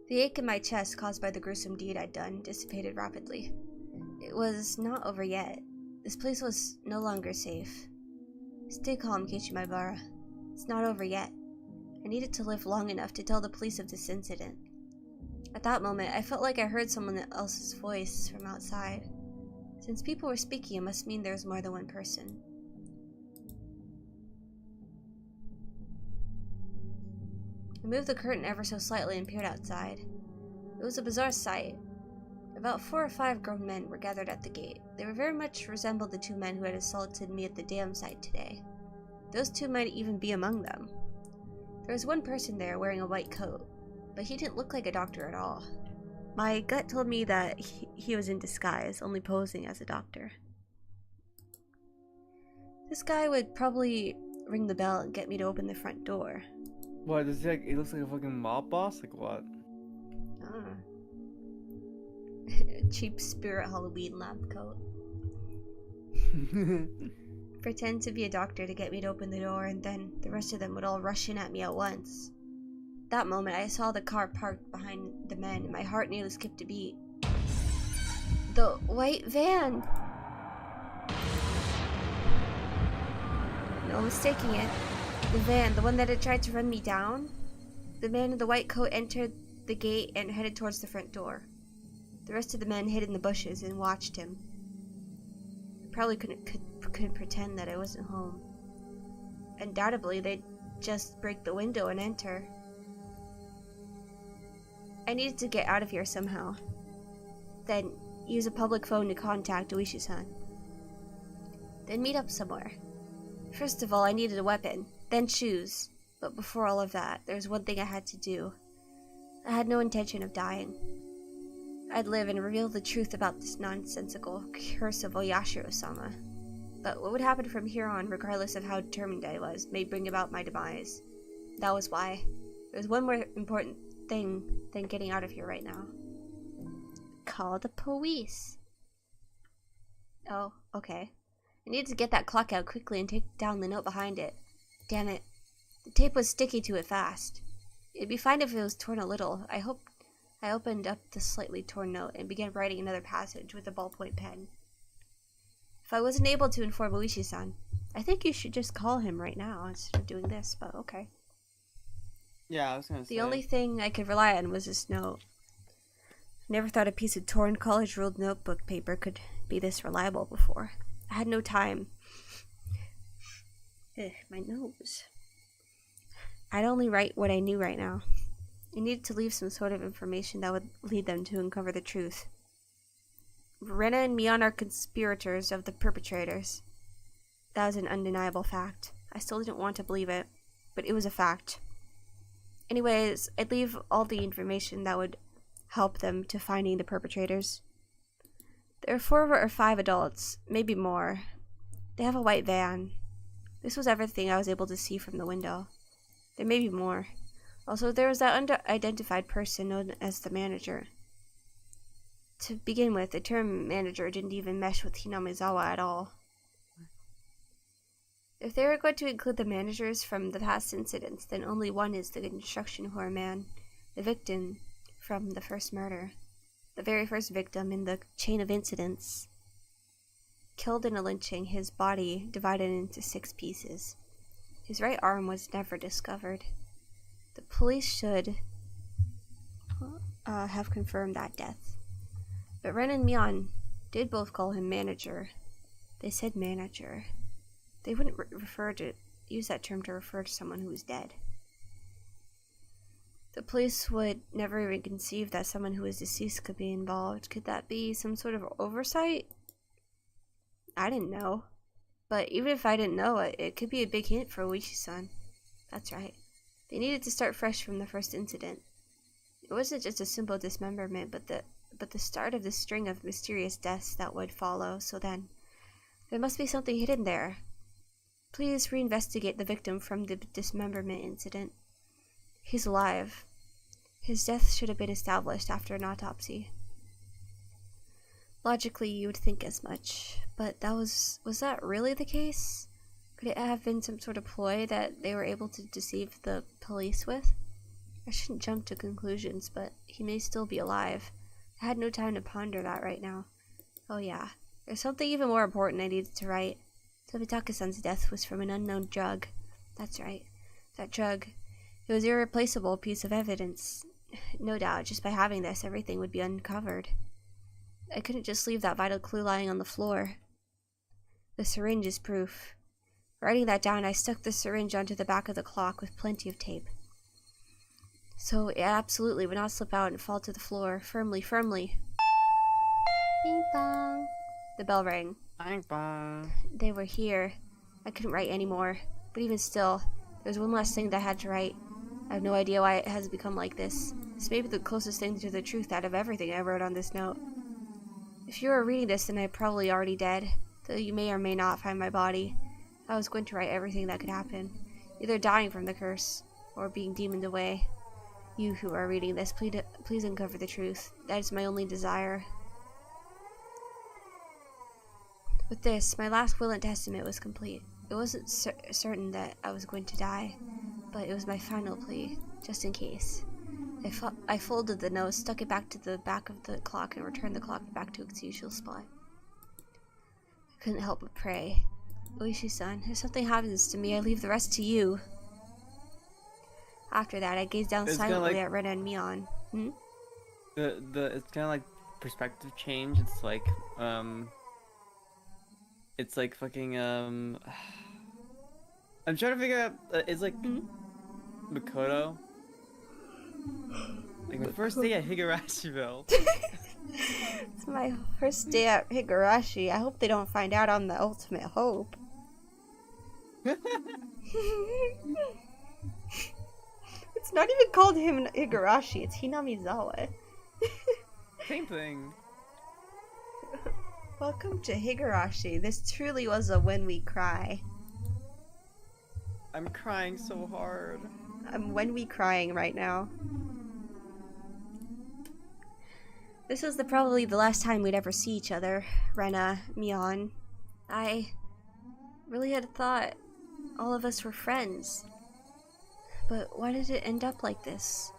The ache in my chest caused by the gruesome deed I'd done dissipated rapidly. It was not over yet. This place was no longer safe. Stay calm, Kichimaibara. It's not over yet. I needed to live long enough to tell the police of this incident. At that moment, I felt like I heard someone else's voice from outside. Since people were speaking, it must mean there's more than one person. I moved the curtain ever so slightly and peered outside. It was a bizarre sight. About 4 or 5 grown men were gathered at the gate. They very much resembled the 2 men who had assaulted me at the dam site today. Those 2 might even be among them. There was one person there wearing a white coat, but he didn't look like a doctor at all. My gut told me that he was in disguise, only posing as a doctor. This guy would probably ring the bell and get me to open the front door. What, does he looks like a fucking mob boss? Like what? Cheap Spirit Halloween lab coat. Pretend to be a doctor to get me to open the door, and then the rest of them would all rush in at me at once. That moment, I saw the car parked behind the men, and my heart nearly skipped a beat. The white van! No mistaking it. The van, the one that had tried to run me down. The man in the white coat entered the gate and headed towards the front door. The rest of the men hid in the bushes and watched him. I probably couldn't pretend that I wasn't home. Undoubtedly, they'd just break the window and enter. I needed to get out of here somehow. Then use a public phone to contact Oishi-san. Then meet up somewhere. First of all, I needed a weapon, then shoes, But before all of that, there's one thing I had to do. I had no intention of dying. I'd live and reveal the truth about this nonsensical curse of Oyashiro-sama. But what would happen from here on, regardless of how determined I was, may bring about my demise. That was why. There's one more important thing than getting out of here right now. Call the police. Oh, okay. I needed to get that clock out quickly and take down the note behind it. Damn it. The tape was sticky to it fast. It'd be fine if it was torn a little. I opened up the slightly torn note and began writing another passage with a ballpoint pen. If I wasn't able to inform Oishi-san, I think you should just call him right now instead of doing this, but okay. Yeah, I was gonna say. The only thing I could rely on was this note. I never thought a piece of torn college-ruled notebook paper could be this reliable before. I had no time. My nose. I'd only write what I knew right now. I needed to leave some sort of information that would lead them to uncover the truth. Rena and Mion are conspirators of the perpetrators. That was an undeniable fact. I still didn't want to believe it, but it was a fact. Anyways, I'd leave all the information that would help them to finding the perpetrators. There are 4 or 5 adults, maybe more. They have a white van. This was everything I was able to see from the window. There may be more. Also, there was that unidentified person known as the manager. To begin with, the term manager didn't even mesh with Hinamizawa at all. If they were going to include the managers from the past incidents, then only one is the construction whore man, the victim from the first murder. The very first victim in the chain of incidents. Killed in a lynching, his body divided into 6 pieces. His right arm was never discovered. The police should have confirmed that death. But Ren and Mion did both call him manager. They said manager. They wouldn't use that term to refer to someone who was dead. The police would never even conceive that someone who was deceased could be involved. Could that be some sort of oversight? I didn't know. But even if I didn't know it, it could be a big hint for Oishi-san. That's right. They needed to start fresh from the first incident. It wasn't just a simple dismemberment, but the start of the string of mysterious deaths that would follow. So then, there must be something hidden there. Please reinvestigate the victim from the dismemberment incident. He's alive. His death should have been established after an autopsy. Logically, you would think as much, but was that really the case? Could it have been some sort of ploy that they were able to deceive the police with? I shouldn't jump to conclusions, but he may still be alive. I had no time to ponder that right now. Oh yeah, there's something even more important I needed to write. Tobitaka-san's death was from an unknown drug. That's right, that drug. It was an irreplaceable piece of evidence. No doubt, just by having this, everything would be uncovered. I couldn't just leave that vital clue lying on the floor. The syringe is proof. Writing that down, I stuck the syringe onto the back of the clock with plenty of tape. So it absolutely would not slip out and fall to the floor. Firmly, firmly. Bing bong. The bell rang. Bang bang. They were here. I couldn't write anymore. But even still, there was one last thing that I had to write. I have no idea why it has become like this. This may be the closest thing to the truth out of everything I wrote on this note. If you are reading this, then I'm probably already dead, though you may or may not find my body. I was going to write everything that could happen, either dying from the curse, or being demoned away. You who are reading this, please uncover the truth. That is my only desire. With this, my last will and testament was complete. It wasn't certain that I was going to die, but it was my final plea, just in case. I folded the note, stuck it back to the back of the clock, and returned the clock back to its usual spot. I couldn't help but pray. Oishi-san, if something happens to me, I leave the rest to you. After that, I gazed down silently at Rena and Mion. It's kind of like perspective change. It's like fucking I'm trying to figure out. It's like Makoto. Like my first day at Higurashiville. It's my first day at Higurashi. I hope they don't find out I'm the ultimate hope. It's not even called Higurashi, it's Hinamizawa. Same thing. Welcome to Higurashi. This truly was a when we cry. I'm crying so hard. I'm when we crying right now. This was probably the last time we'd ever see each other, Rena, Mion. I really had thought all of us were friends. But why did it end up like this?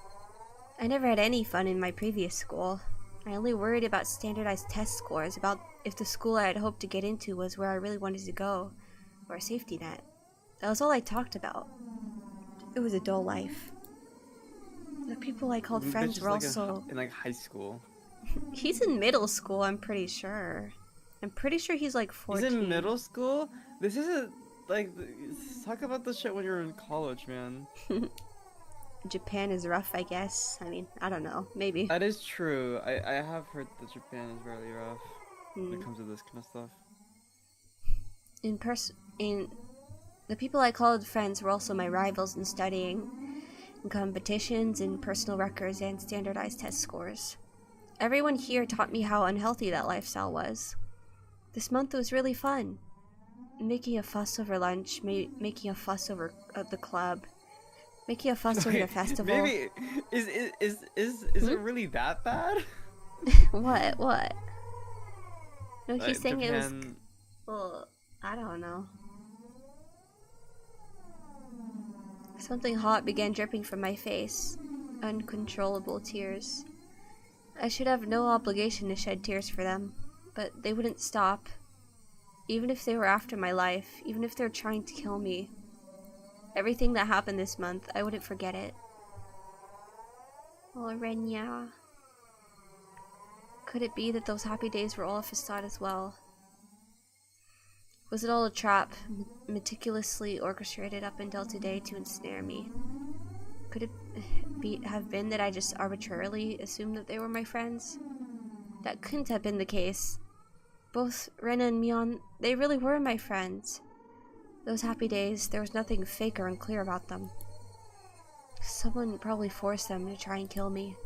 I never had any fun in my previous school. I only worried about standardized test scores, about if the school I had hoped to get into was where I really wanted to go, or a safety net. That was all I talked about. It was a dull life. The people I called friends were also... in like high school. He's in middle school, I'm pretty sure. I'm pretty sure he's like 14. He's in middle school? This isn't like... Talk about this shit when you're in college, man. Japan is rough, I guess. I mean, I don't know. Maybe. That is true. I have heard that Japan is really rough when it comes to this kind of stuff. The people I called friends were also my rivals in studying, in competitions, in personal records, and standardized test scores. Everyone here taught me how unhealthy that lifestyle was. This month was really fun. Making a fuss over lunch, making a fuss over the club, making a fuss over the festival. Maybe is it really that bad? What? No, he's saying Japan... it was. Well, I don't know. Something hot began dripping from my face. Uncontrollable tears. I should have no obligation to shed tears for them, but they wouldn't stop. Even if they were after my life, even if they were trying to kill me. Everything that happened this month, I wouldn't forget it. Oh, Renya. Could it be that those happy days were all a facade as well? Was it all a trap, meticulously orchestrated up until today to ensnare me? Could it have been that I just arbitrarily assumed that they were my friends? That couldn't have been the case. Both Rena and Mion, they really were my friends. Those happy days, there was nothing fake or unclear about them. Someone probably forced them to try and kill me,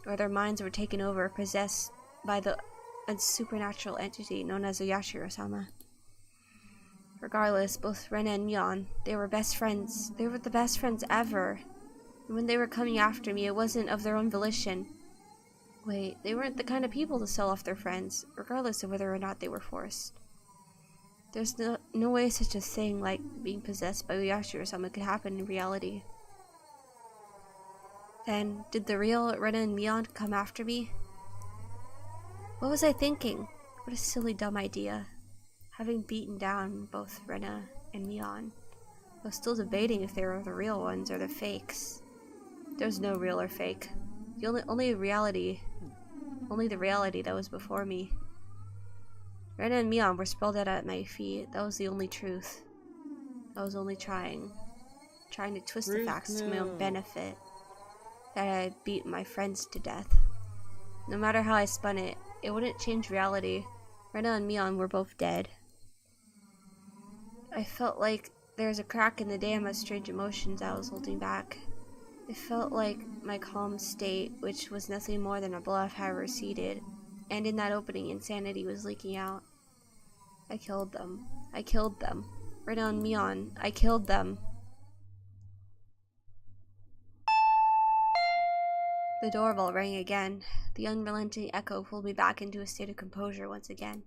or their minds were taken over, possessed by a supernatural entity known as a Yashiro-sama. Regardless, both Rena and Mion, they were best friends. They were the best friends ever. And when they were coming after me, it wasn't of their own volition. Wait, they weren't the kind of people to sell off their friends, regardless of whether or not they were forced. There's no way such a thing like being possessed by Yashiro-sama could happen in reality. Then, did the real Rena and Mion come after me? What was I thinking? What a silly, dumb idea. Having beaten down both Rena and Mion, I was still debating if they were the real ones or the fakes. There was no real or fake. Only the reality that was before me. Rena and Mion were spelled out at my feet. That was the only truth. I was only trying to twist the facts to my own benefit. That I had beat my friends to death. No matter how I spun it, it wouldn't change reality. Rena and Mion were both dead. I felt like there was a crack in the dam of strange emotions I was holding back. It felt like my calm state, which was nothing more than a bluff, had receded, and in that opening, insanity was leaking out. I killed them. I killed them. Rena and Mion, I killed them. The doorbell rang again. The unrelenting echo pulled me back into a state of composure once again.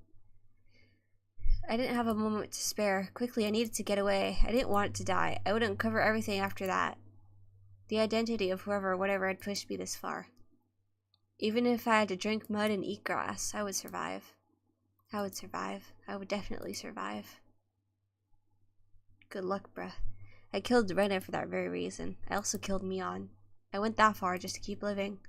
I didn't have a moment to spare. Quickly, I needed to get away. I didn't want it to die. I would uncover everything after that. The identity of whoever or whatever had pushed me this far. Even if I had to drink mud and eat grass, I would survive. I would survive. I would definitely survive. Good luck, bruh. I killed Rena for that very reason. I also killed Mion. I went that far just to keep living.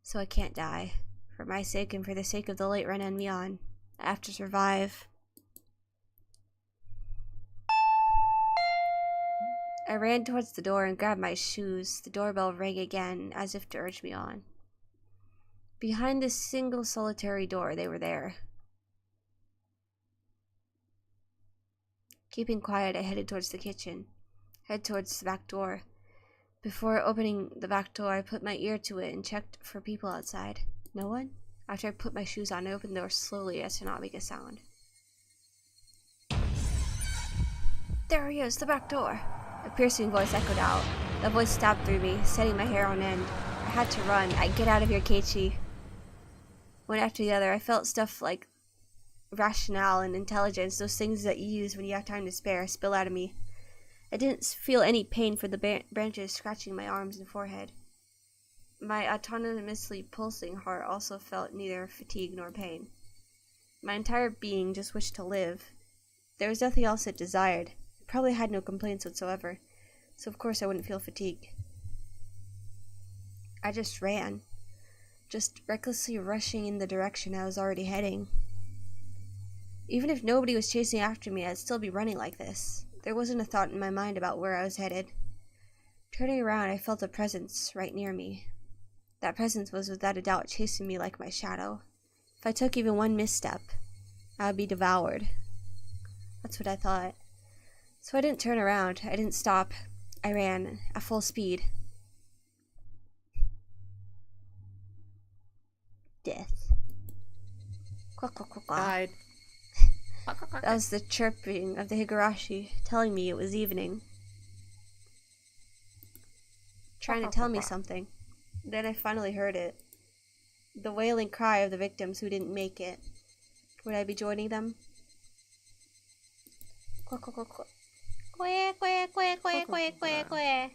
So I can't die. For my sake and for the sake of the late Rena and Mion. I have to survive. I ran towards the door and grabbed my shoes. The doorbell rang again, as if to urge me on. Behind this single solitary door, they were there. Keeping quiet, I headed towards the kitchen. Head towards the back door. Before opening the back door, I put my ear to it and checked for people outside. No one? After I put my shoes on, I opened the door slowly as to not make a sound. There he is, the back door. A piercing voice echoed out. The voice stabbed through me, setting my hair on end. I had to run. Get out of here, Keiichi. One after the other, I felt stuff like rationale and intelligence, those things that you use when you have time to spare, spill out of me. I didn't feel any pain for the branches scratching my arms and forehead. My autonomously pulsing heart also felt neither fatigue nor pain. My entire being just wished to live. There was nothing else it desired. It probably had no complaints whatsoever, so of course I wouldn't feel fatigue. I just ran, just recklessly rushing in the direction I was already heading. Even if nobody was chasing after me, I'd still be running like this. There wasn't a thought in my mind about where I was headed. Turning around, I felt a presence right near me. That presence was without a doubt chasing me like my shadow. If I took even one misstep, I would be devoured. That's what I thought. So I didn't turn around. I didn't stop. I ran at full speed. Death. Quack, quack, quack, quack. Died. That was the chirping of the Higurashi, telling me it was evening. Trying to tell me something. Then I finally heard it. The wailing cry of the victims who didn't make it. Would I be joining them? Quack, quack, quack, quack. Quack, quack, quack, quack, quack, quack, quack.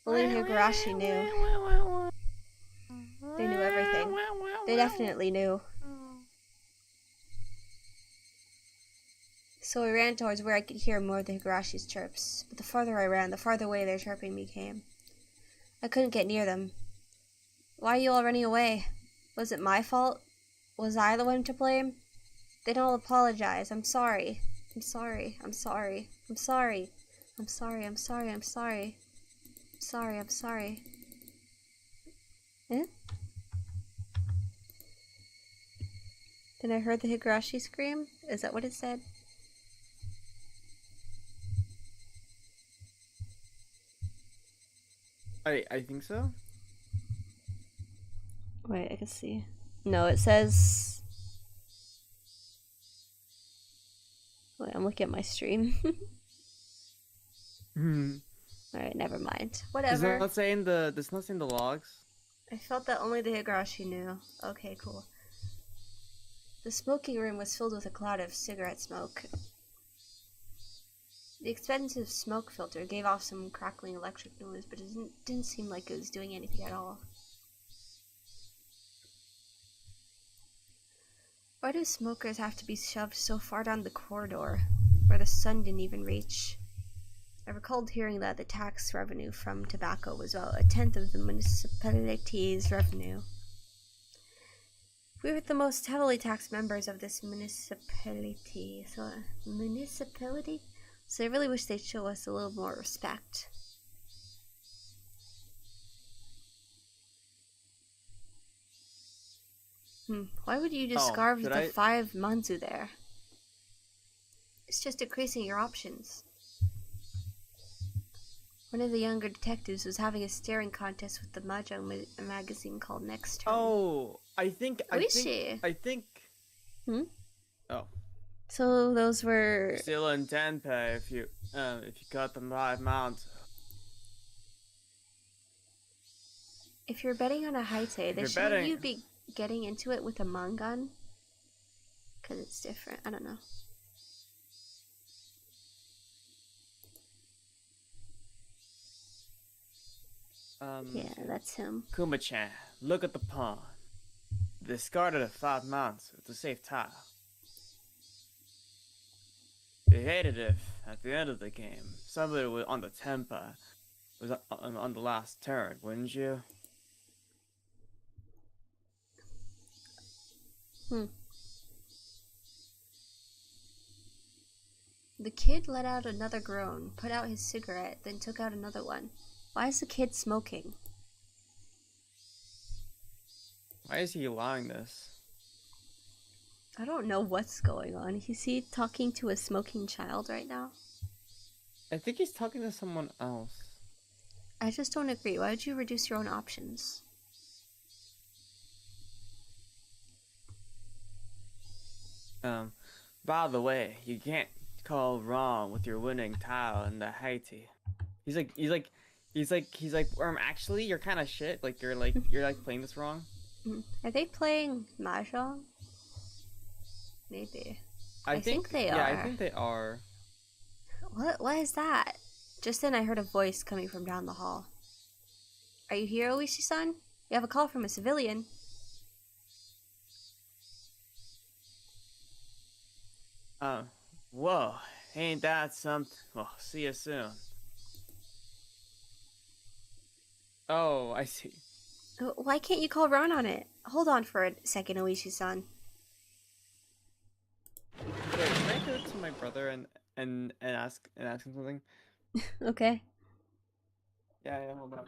Only the Higurashi knew. They knew everything. They definitely knew. So I ran towards where I could hear more of the Higurashi's chirps, but the farther I ran, the farther away their chirping became. I couldn't get near them. Why are you all running away? Was it my fault? Was I the one to blame? They'd all apologize. I'm sorry. I'm sorry. I'm sorry. I'm sorry. I'm sorry. I'm sorry. I'm sorry. I'm sorry. I'm sorry. Eh? Then I heard the Higurashi scream? Is that what it said? I think so. Wait, I can see. No, it says... Wait, I'm looking at my stream. Alright, never mind. Whatever. It's not saying the logs. I felt that only the Higurashi knew. Okay, cool. The smoking room was filled with a cloud of cigarette smoke. The expensive smoke filter gave off some crackling electric noise, but it didn't seem like it was doing anything at all. Why do smokers have to be shoved so far down the corridor, where the sun didn't even reach? I recalled hearing that the tax revenue from tobacco was about 1/10 of the municipality's revenue. We were the most heavily taxed members of this municipality, so I really wish they'd show us a little more respect. Why would you discard the 5 manzu there? It's just decreasing your options. One of the younger detectives was having a staring contest with the mahjong magazine called Next Turn. Oh, I think. Oh. So those were Still in Tenpei if you got the 5 mounts. If you're betting on a Haite, then shouldn't you be getting into it with a mangan? Because it's different. I don't know. Yeah, that's him. Kuma-chan, look at the pawn. Discarded a 5 mounts with a safe tile. You hated if, at the end of the game, somebody was on the Tenpei was on the last turn, wouldn't you? The kid let out another groan, put out his cigarette, then took out another one. Why is the kid smoking? Why is he allowing this? I don't know what's going on. Is he talking to a smoking child right now? I think he's talking to someone else. I just don't agree. Why would you reduce your own options? By the way, you can't call wrong with your winning tile in the Haiti. He's like, actually, you're kind of shit. Like, you're playing this wrong. Are they playing Mahjong? Maybe. I think they yeah, are. I think they are. What is that? Just then I heard a voice coming from down the hall. Are you here, Oishi-san? You have a call from a civilian. Whoa, ain't that something? Well, see you soon. Oh, I see. Why can't you call Ron on it? Hold on for a second, Oishi-san. Wait, can I go to my brother and ask him something? Okay. Yeah, hold on.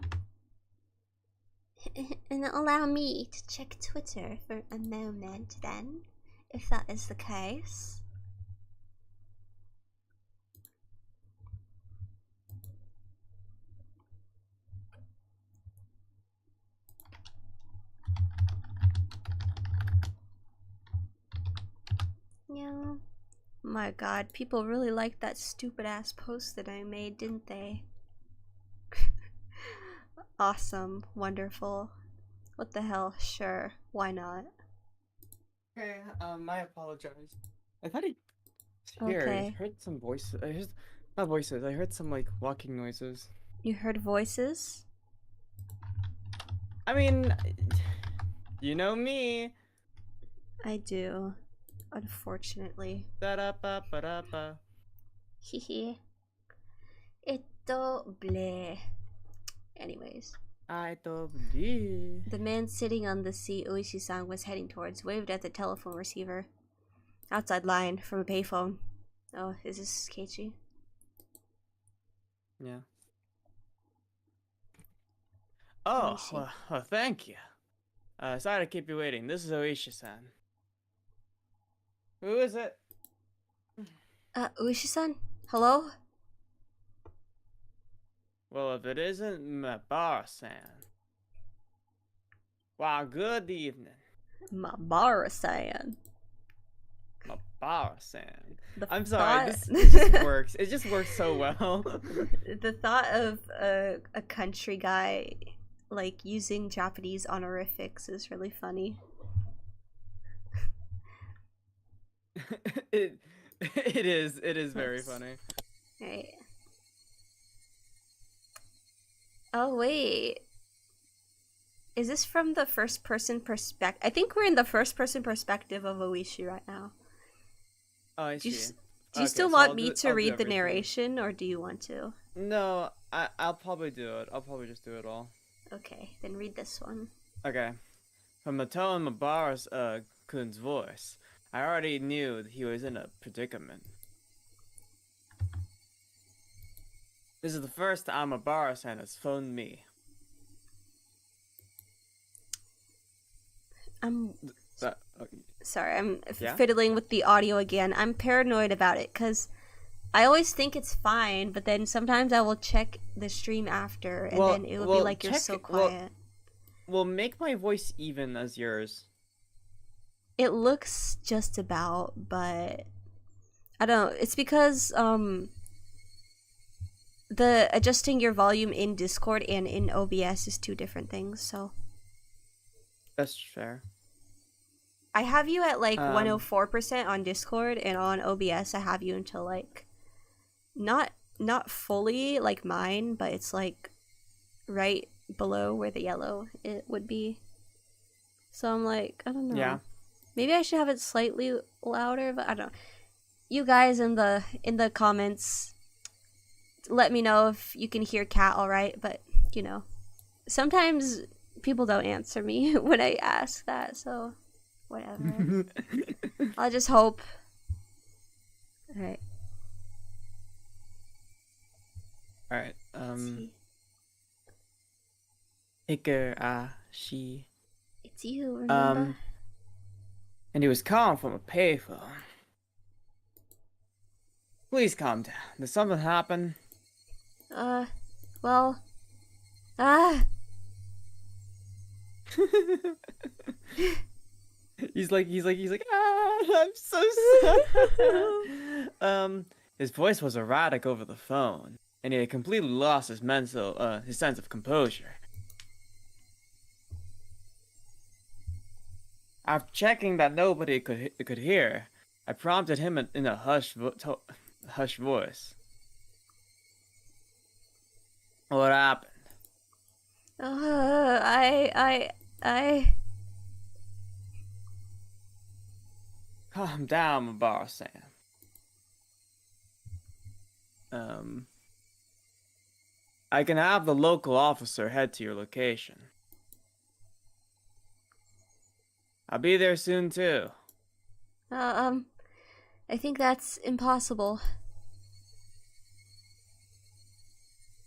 And allow me to check Twitter for a moment then, if that is the case. Yeah. My god, people really liked that stupid ass post that I made, didn't they? Awesome. Wonderful. What the hell? Sure. Why not? Okay, I apologize. I thought he here. I Okay. heard some voices. I heard not voices. I heard some like walking noises. You heard voices? I mean, you know me. I do. Unfortunately. Da-da-ba-ba-da-ba. Hehe. Ito bleh. Anyways. I don't believe. The man sitting on the seat Oishi-san was heading towards waved at the telephone receiver. Outside line from a payphone. Oh, is this Keiichi? Yeah. Oh, Oishi. well, thank you. Sorry to keep you waiting. This is Oishi-san. Who is it? Oishi-san? Hello? Well, if it isn't Mabara-san. Wow, good evening. Mabara-san. Mabara-san. The I'm sorry, thought- this just works. It just works so well. The thought of a country guy like using Japanese honorifics is really funny. it is very funny. Right. Oh wait. Is this from the first person perspective? I think we're in the first person perspective of Oishi right now. Oh, I Do you, see. do you Okay, still so want I'll me do- to I'll do read the everything. narration, or do you want to? No, I'll probably do it. I'll probably just do it all. Okay, then read this one. Okay. From the tone of Mabara's Kun's voice, I already knew that he was in a predicament. This is the first time Mabara-san has phoned me. I'm Okay. sorry, I'm Yeah? fiddling with the audio again. I'm paranoid about it because I always think it's fine, but then sometimes I will check the stream after, and then it will be like you're so quiet. Well, make my voice even as yours. It looks just about, but I don't know. It's because the adjusting your volume in Discord and in OBS is two different things. So That's fair. I have you at like 104% on Discord, and on OBS I have you until like not fully like mine, but it's like right below where the yellow it would be. So I'm like, I don't know. Yeah. Maybe I should have it slightly louder, but I don't know. You guys in the comments, let me know if you can hear Cat all right. But you know, sometimes people don't answer me when I ask that, so whatever. I'll just hope. All right. All right. Let's see. HIGURASHI. It's you, remember? And he was calling from a payphone. Please calm down. Did something happen? Well, Ah! he's like, ah, I'm so sorry. His voice was erratic over the phone, and he had completely lost his sense of composure. After checking that nobody could hear, I prompted him in a hushed voice. What happened? I. Calm down, Mabara-san. Um, I can have the local officer head to your location. I'll be there soon too. I think that's impossible.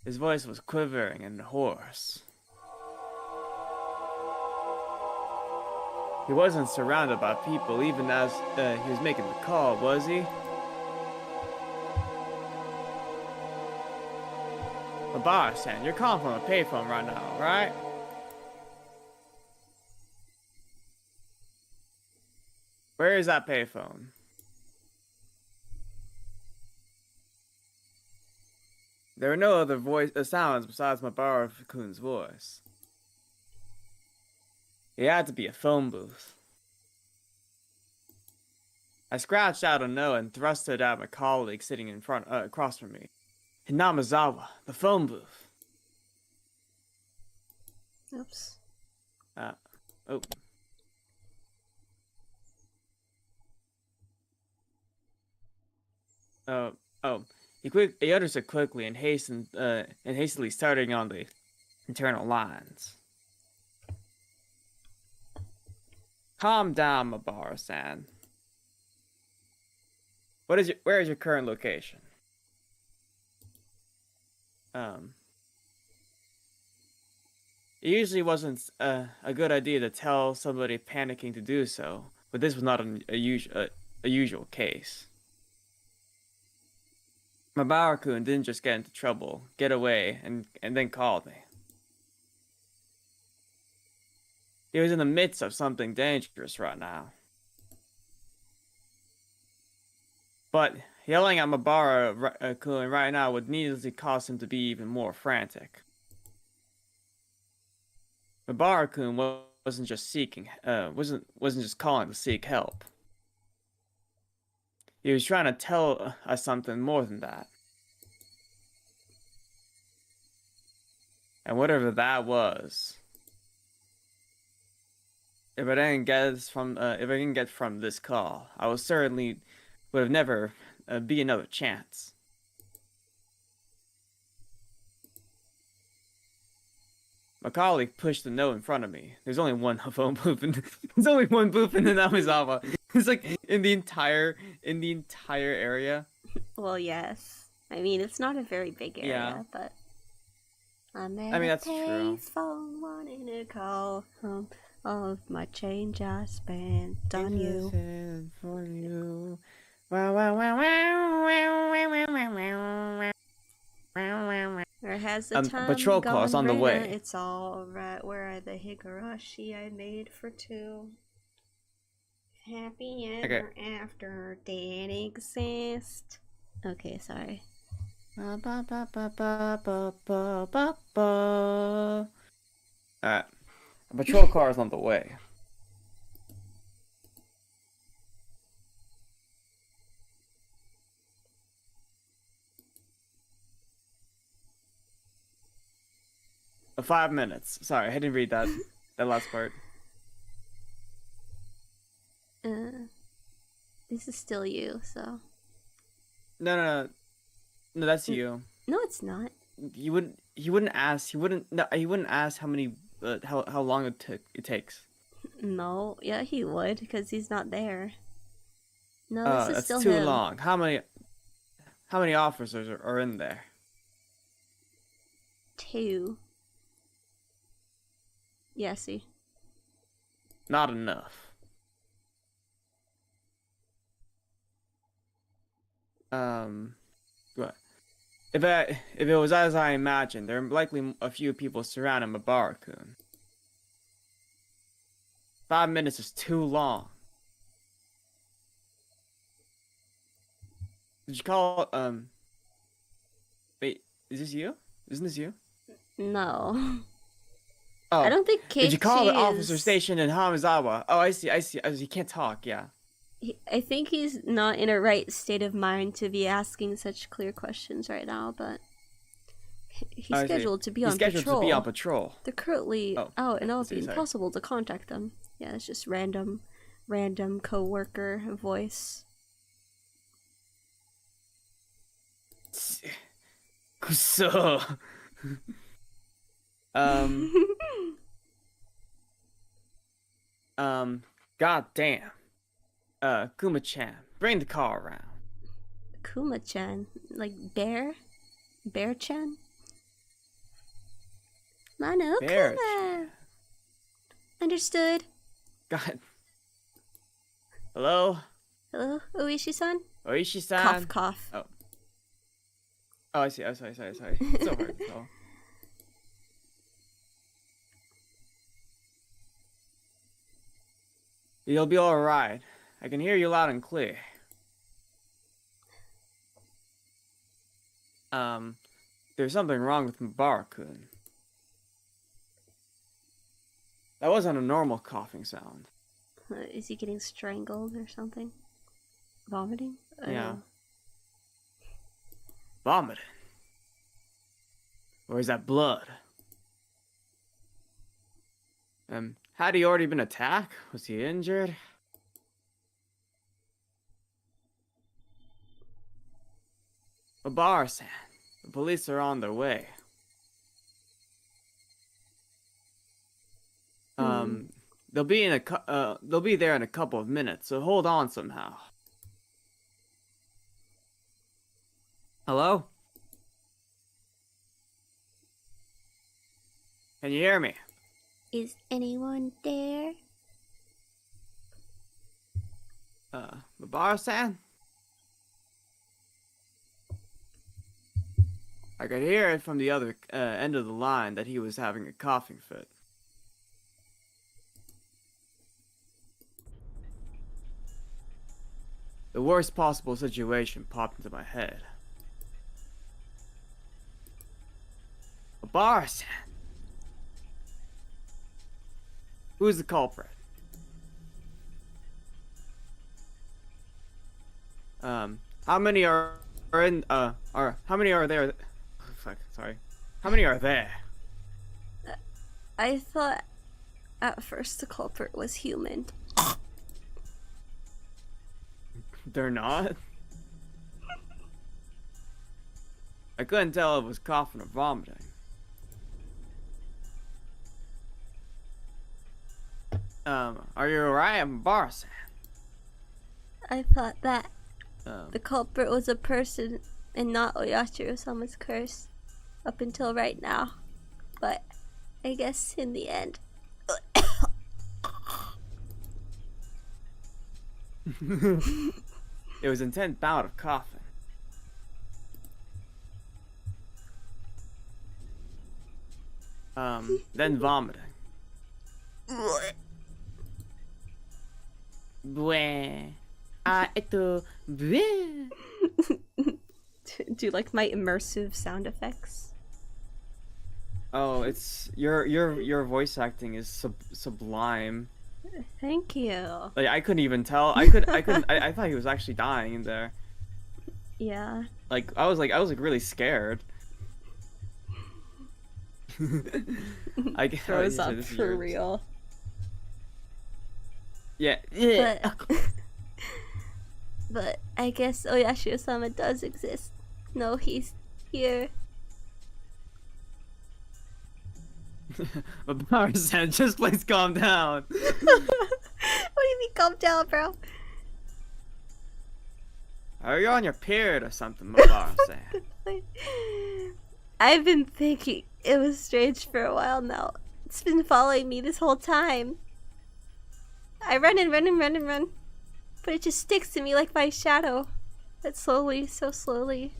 His voice was quivering and hoarse. He wasn't surrounded by people even as he was making the call, was he? Mabara-san, you're calling from a payphone right now, right? Where is that payphone? There were no other sounds besides Mabara-kun's voice. It had to be a phone booth. I scratched out a no and thrust it at my colleague sitting across from me. Hinamizawa, the phone booth. Oops. Oh. He understood quickly and hastily starting on the internal lines. Calm down, Mabara-san. Where is your current location? It usually wasn't a good idea to tell somebody panicking to do so, but this was not a usual case. Mabara-kun didn't just get into trouble, get away, and then called me. He was in the midst of something dangerous right now. But yelling at Mabara-kun right now would needlessly cause him to be even more frantic. Mabara-kun wasn't just calling to seek help. He was trying to tell us something more than that. And whatever that was, if I didn't get from this call, I would have never be another chance. My colleague pushed the note in front of me. There's only one phone booth, there's only one booth in the Namizawa. It's like in the entire area. Well, yes. I mean, it's not a very big area, but That's true. phone wanting to call home. All of my change I spent on you. For you. Or has the time patrol cars on the way. It's all right. Where are the higurashi I made for two? Happy ever after didn't exist. Okay, sorry. Alright. A patrol car is on the way. Uh, 5 minutes. Sorry, I didn't read that last part. This is still you, so. No, that's you. No, it's not. He wouldn't ask how many how long it takes. No, yeah, he would, because he's not there. No, this is that's still too him. long. How many officers are in there? 2. Yeah, see. Not enough. What? if it was as I imagined, there are likely a few people surrounding Mabara-kun. 5 minutes is too long. Did you call, wait, is this you? Isn't this you? No. Oh, I don't think Keiichi did you call the officer is... station in Hamazawa? Oh, I see. He can't talk, yeah. I think he's not in a right state of mind to be asking such clear questions right now, but he's scheduled to be on patrol. He's scheduled to be on patrol. They're currently out, and it'll be sorry. impossible to contact them. Yeah, it's just random co-worker voice. Kuso. God damn. Kuma-chan, bring the car around. Kuma-chan? Like Bear? Bear-chan? Mano Kuma! Understood. God. Hello? Hello, Oishi-san? Oishi-san? Cough, cough. Oh. Oh, I see. Oh, sorry. It's so hard to tell. You'll be alright. I can hear you loud and clear. There's something wrong with Mabara-kun. That wasn't a normal coughing sound. Is he getting strangled or something? Vomiting? Yeah. Vomiting? Or is that blood? Had he already been attacked? Was he injured? Mabara-san, the police are on their way. They'll be there in a couple of minutes, so hold on somehow. Hello? Can you hear me? Is anyone there? Mabara-san? I could hear it from the other end of the line that he was having a coughing fit. The worst possible situation popped into my head. Mabara-san! Who's the culprit? How many are in, how many are there? Fuck, sorry. How many are there? I thought at first the culprit was human. They're not? I couldn't tell if it was coughing or vomiting. Are you alright? I'm Mabara-san. I thought that the culprit was a person and not Oyashiro-sama's curse up until right now. But I guess in the end... It was an intense bout of coughing. Then vomiting. Bleh. Bleh. Do you like my immersive sound effects? Oh, it's your voice acting is sublime. Thank you. Like I couldn't even tell. I thought he was actually dying in there. Yeah. Like I was really scared. I Throws up for real. Yeah. But I guess Oyashiro-sama does exist. No, he's here. Mabara-san, just please calm down. What do you mean calm down, bro? Are you on your period or something, Mabara-san? I've been thinking it was strange for a while now. It's been following me this whole time. I run and run and run and run, but it just sticks to me like my shadow. But slowly, so slowly,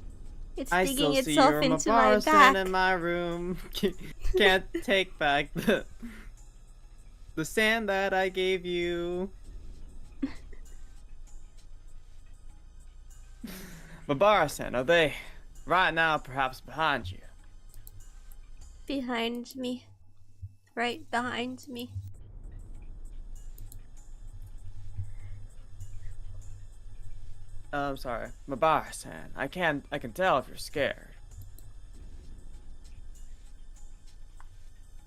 It's I digging still see itself your into my Mabara-san back. in my room. Can't take back the sand that I gave you. Mabara-san, are they right now perhaps behind you? Behind me. Right behind me. I'm sorry. Mabara-san, I can tell if you're scared.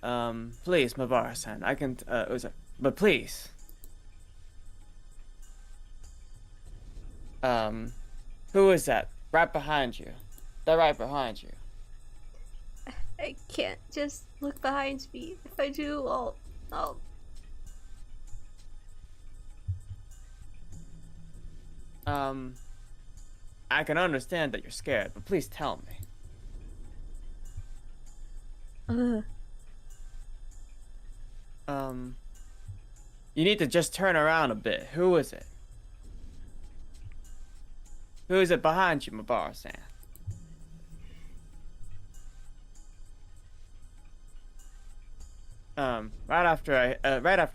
Please, Mabara-san, I can, but please. Who is that? Right behind you. They're right behind you. I can't just look behind me. If I do, I'll... I can understand that you're scared, but please tell me. You need to just turn around a bit. Who is it? Who is it behind you, Mabara-san? Right after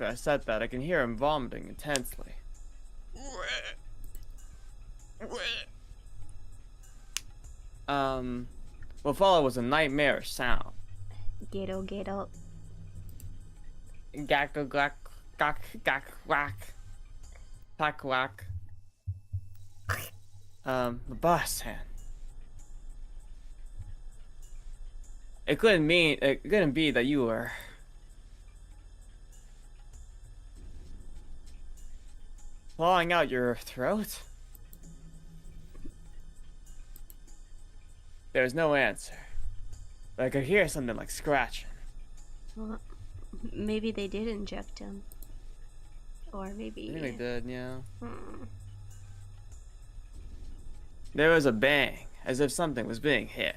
I said that, I can hear him vomiting intensely. What followed was a nightmarish sound. Get up. Gak gak gak gak whack. Tack whack. Mabara-san. It couldn't be that you were clawing out your throat? There's no answer. But I could hear something like scratching. Well, maybe they did inject him. Or maybe... I think they did, yeah. Hmm. There was a bang, as if something was being hit.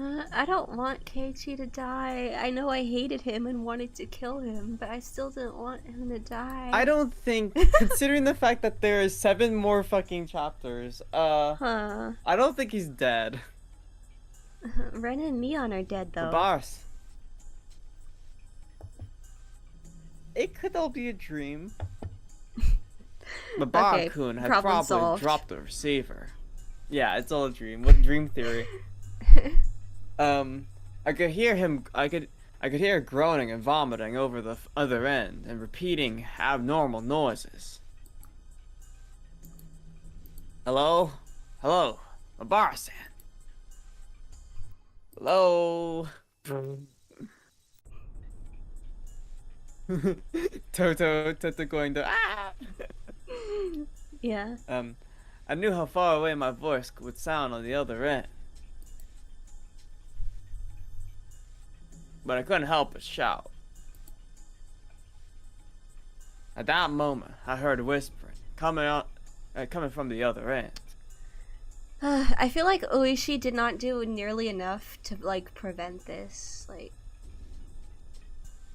I don't want Keiichi to die. I know I hated him and wanted to kill him, but I still didn't want him to die. I don't think, considering the fact that there is 7 more fucking chapters, I don't think he's dead. Ren and Mion are dead, though. Bars. It could all be a dream. Mabara-kun had probably solved. dropped the receiver. Yeah, it's all a dream. What dream theory? I could hear him. I could hear groaning and vomiting over the other end and repeating abnormal noises. Hello, Mabara-san. Hello. Toto going to Yeah. I knew how far away my voice would sound on the other end. But I couldn't help but shout. At that moment, I heard whispering coming from the other end. I feel like Oishi did not do nearly enough to, like, prevent this. Like,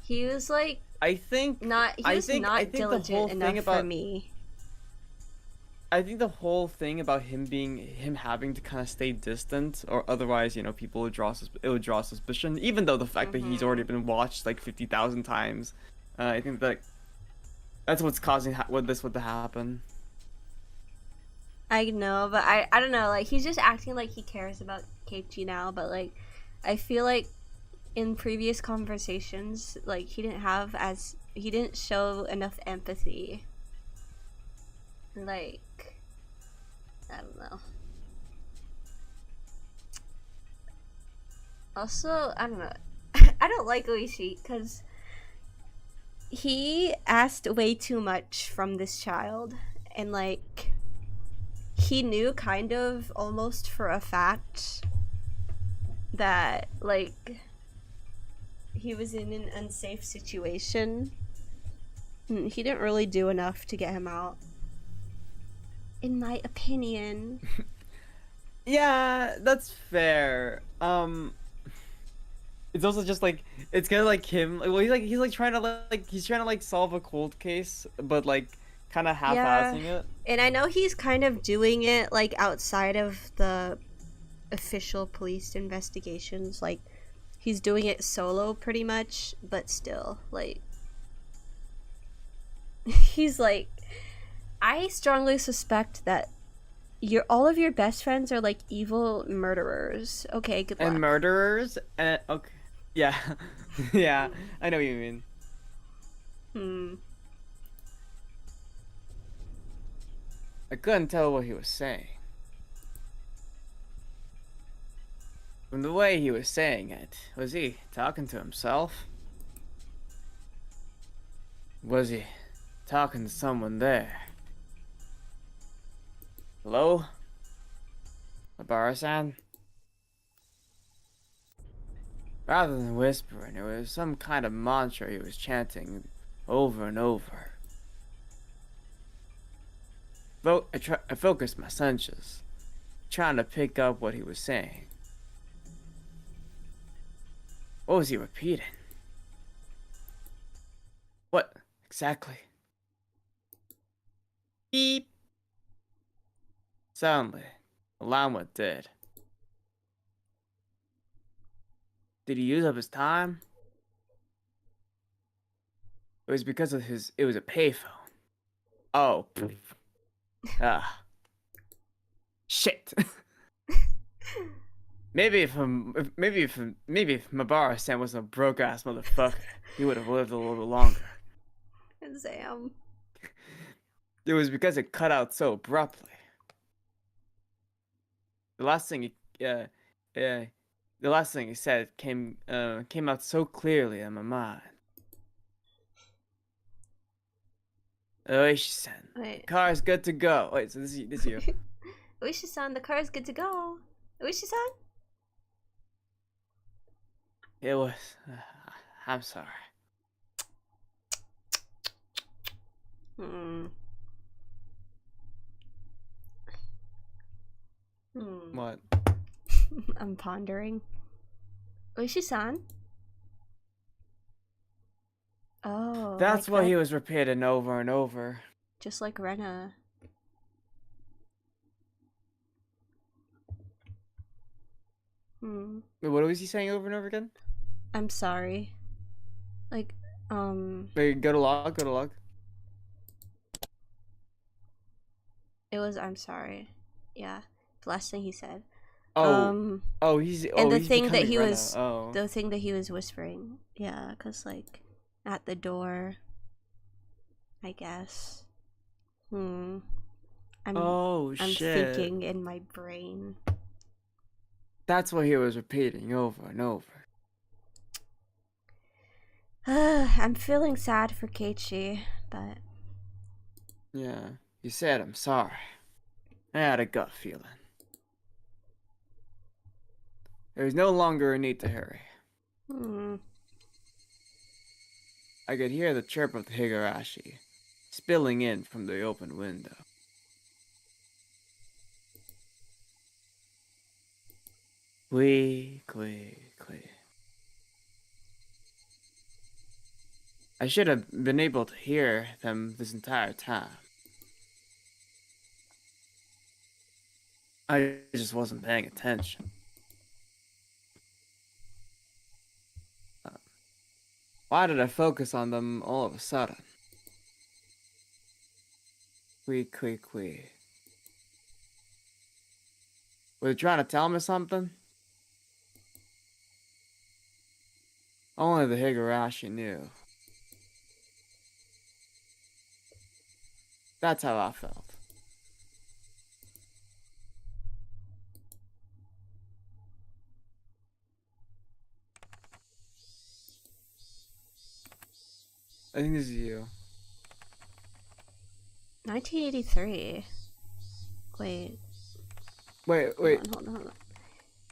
he was, like, I think not diligent enough for me. I think the whole thing about him having to kind of stay distant, or otherwise, you know, people would it would draw suspicion. Even though the fact that he's already been watched like 50,000 times, I think that that's what's causing this would happen. I know, but I don't know. Like, he's just acting like he cares about Keiichi now, but like, I feel like in previous conversations, like he didn't show enough empathy. Like, I don't know. Also, I don't know. I don't like Oishi because he asked way too much from this child, and like, he knew kind of almost for a fact that like he was in an unsafe situation. He didn't really do enough to get him out, in my opinion. Yeah, that's fair. It's also just like, it's kind of like him. Well, he's trying to solve a cold case, but like kind of half-assing it. And I know he's kind of doing it like outside of the official police investigations. Like, he's doing it solo pretty much, but still, like, he's like, I strongly suspect that all of your best friends are like evil murderers. Okay, good luck. And murderers? Okay. Yeah. Yeah, I know what you mean. I couldn't tell what he was saying. From the way he was saying it, was he talking to himself? Was he talking to someone there? Hello? Abara-san? Rather than whispering, it was some kind of mantra he was chanting over and over. I focused my senses, trying to pick up what he was saying. What was he repeating? What exactly? Beep! Suddenly, the alarm went dead. Did he use up his time? It was because of it was a payphone. Oh. Ah. Shit. Maybe if Mabara-san wasn't a broke ass motherfucker, he would have lived a little bit longer. Sam. It was because it cut out so abruptly. The last thing he said came out so clearly in my mind. Oishi-san, the car's good to go. Wait, so this is you. Oishi-san, the car's good to go. Oishi-san? It was. I'm sorry. What? I'm pondering. Oishi-san? Oh. That's what he was repeating over and over. Just like Rena. Wait, what was he saying over and over again? I'm sorry. Like, Wait, go to log. It was I'm sorry. Yeah. The last thing he said. The thing that he was whispering. Yeah, 'cause like at the door, I guess. I'm thinking in my brain. That's what he was repeating over and over. I'm feeling sad for Keiichi, but... Yeah, you said I'm sorry. I had a gut feeling. There was no longer a need to hurry. I could hear the chirp of the higurashi spilling in from the open window. Clee. I should have been able to hear them this entire time. I just wasn't paying attention. Why did I focus on them all of a sudden? Were you trying to tell me something? Only the Higurashi knew. That's how I felt. I think this is you. 1983. Wait. Hold on.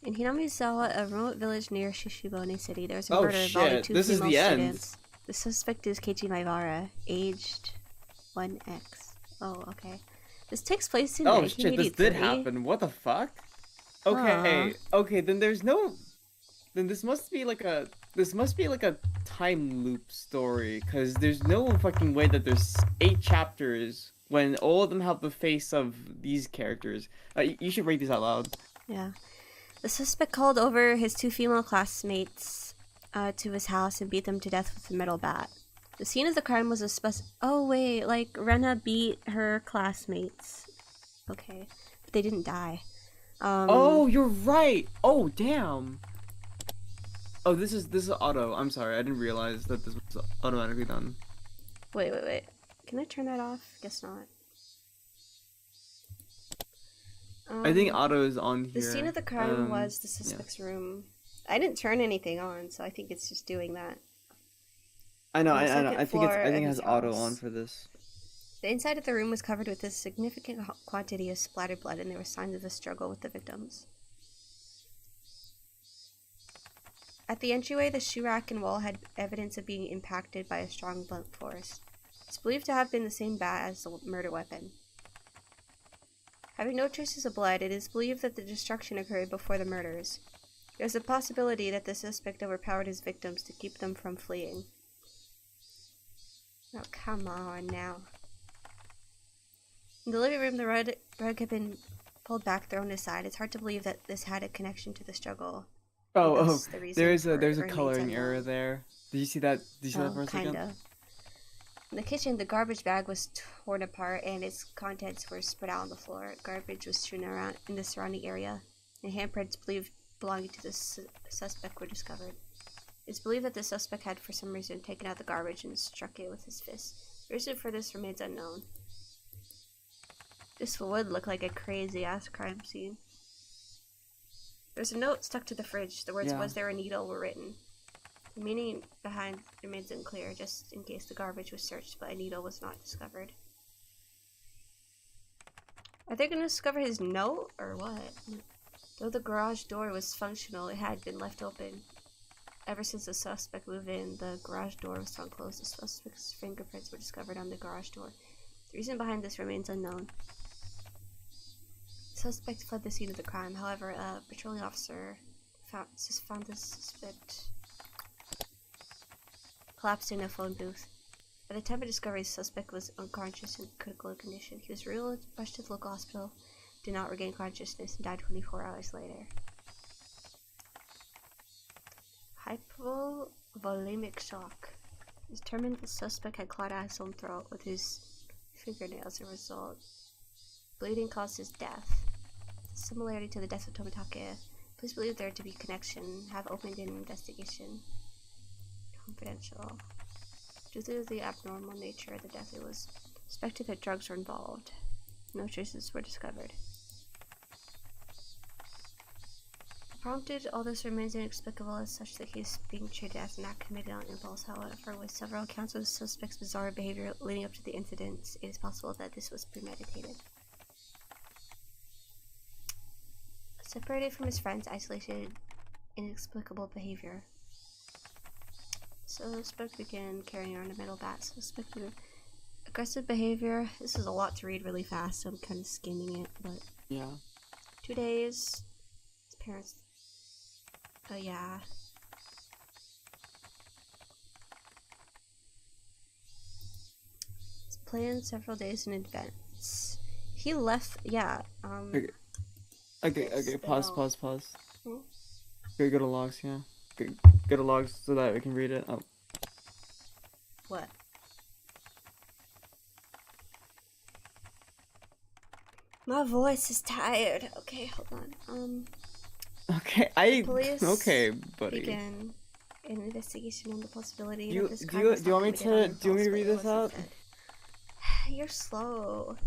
In Hinamizawa, a remote village near Shishibone City, there was a murder involving two female students. The suspect is Keiichi Maibara, aged 1X. Oh, okay. This takes place in 1983. Shit, this did happen. What the fuck? Okay, then there's no... Then this must be like a time loop story, because there's no fucking way that there's 8 chapters when all of them have the face of these characters. You should read these out loud. Yeah. The suspect called over his 2 female classmates to his house and beat them to death with a metal bat. The scene of the crime was a oh wait, like Rena beat her classmates. Okay, but they didn't die. Oh, you're right. Oh, damn. Oh, this is auto. I'm sorry, I didn't realize that this was automatically done. Wait. Can I turn that off? Guess not. I think auto is on here. The scene of the crime was the suspect's room. I didn't turn anything on, so I think it's just doing that. I know. I think it has auto on for this. The inside of the room was covered with a significant quantity of splattered blood, and there were signs of a struggle with the victims. At the entryway, the shoe rack and wall had evidence of being impacted by a strong blunt force. It's believed to have been the same bat as the murder weapon. Having no traces of blood, it is believed that the destruction occurred before the murders. There's a possibility that the suspect overpowered his victims to keep them from fleeing. Oh, come on now. In the living room, the rug had been pulled back, thrown aside. It's hard to believe that this had a connection to the struggle. There's a coloring error there. Did you see that? Did you see that for a second? Kinda. In the kitchen, the garbage bag was torn apart and its contents were spread out on the floor. Garbage was strewn around in the surrounding area, and handprints believed belonging to the suspect were discovered. It's believed that the suspect had, for some reason, taken out the garbage and struck it with his fist. The reason for this remains unknown. This would look like a crazy-ass crime scene. There's a note stuck to the fridge. The words, "Was there a needle?" were written. The meaning behind remains unclear, just in case the garbage was searched, but a needle was not discovered. Are they going to discover his note, or what? Though the garage door was functional, it had been left open. Ever since the suspect moved in, the garage door was found closed. The suspect's fingerprints were discovered on the garage door. The reason behind this remains unknown. The suspect fled the scene of the crime. However, a patrolling officer found the suspect collapsed in a phone booth. By the time of discovery, the suspect was unconscious and critical condition. He was rushed to the local hospital, did not regain consciousness, and died 24 hours later. Hypovolemic shock. It was determined the suspect had clawed out his own throat with his fingernails as a result. Bleeding caused his death. Similarity to the death of Tomitake. Police believe there to be connection. Have opened an investigation. Confidential. Due to the abnormal nature of the death, it was suspected that drugs were involved. No traces were discovered. Prompted, all this remains inexplicable as such the case being treated as an act committed on impulse. However, with several accounts of the suspect's bizarre behavior leading up to the incidents, it is possible that this was premeditated. Separated from his friends, isolated, inexplicable behavior. Suspect began carrying around a metal bat. Suspected aggressive behavior. This is a lot to read really fast, so I'm kind of skimming it, but... Yeah. 2 days. His parents... Oh, yeah. It's planned several days in advance. He left... Yeah, Okay, pause. Hmm? Go to logs, yeah. Go to logs so that we can read it. Oh. What? My voice is tired. Okay, hold on. Okay, Police okay, buddy. began an investigation on the possibility Do that this crime you was not want me committed on to do you want me to impulse, read but it this was out? instead. You're slow.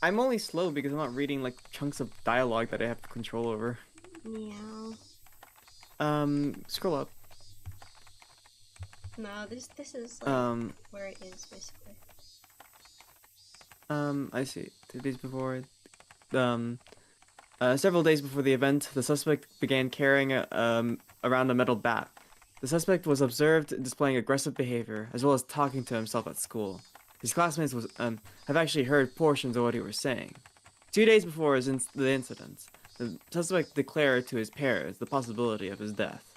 I'm only slow because I'm not reading like chunks of dialogue that I have control over. Meow. Scroll up. No, this is like where it is basically. I see. 2 days before, several days before the event, the suspect began carrying around a metal bat. The suspect was observed displaying aggressive behavior, as well as talking to himself at school. His classmates have actually heard portions of what he was saying. 2 days before the incident, the suspect declared to his parents the possibility of his death.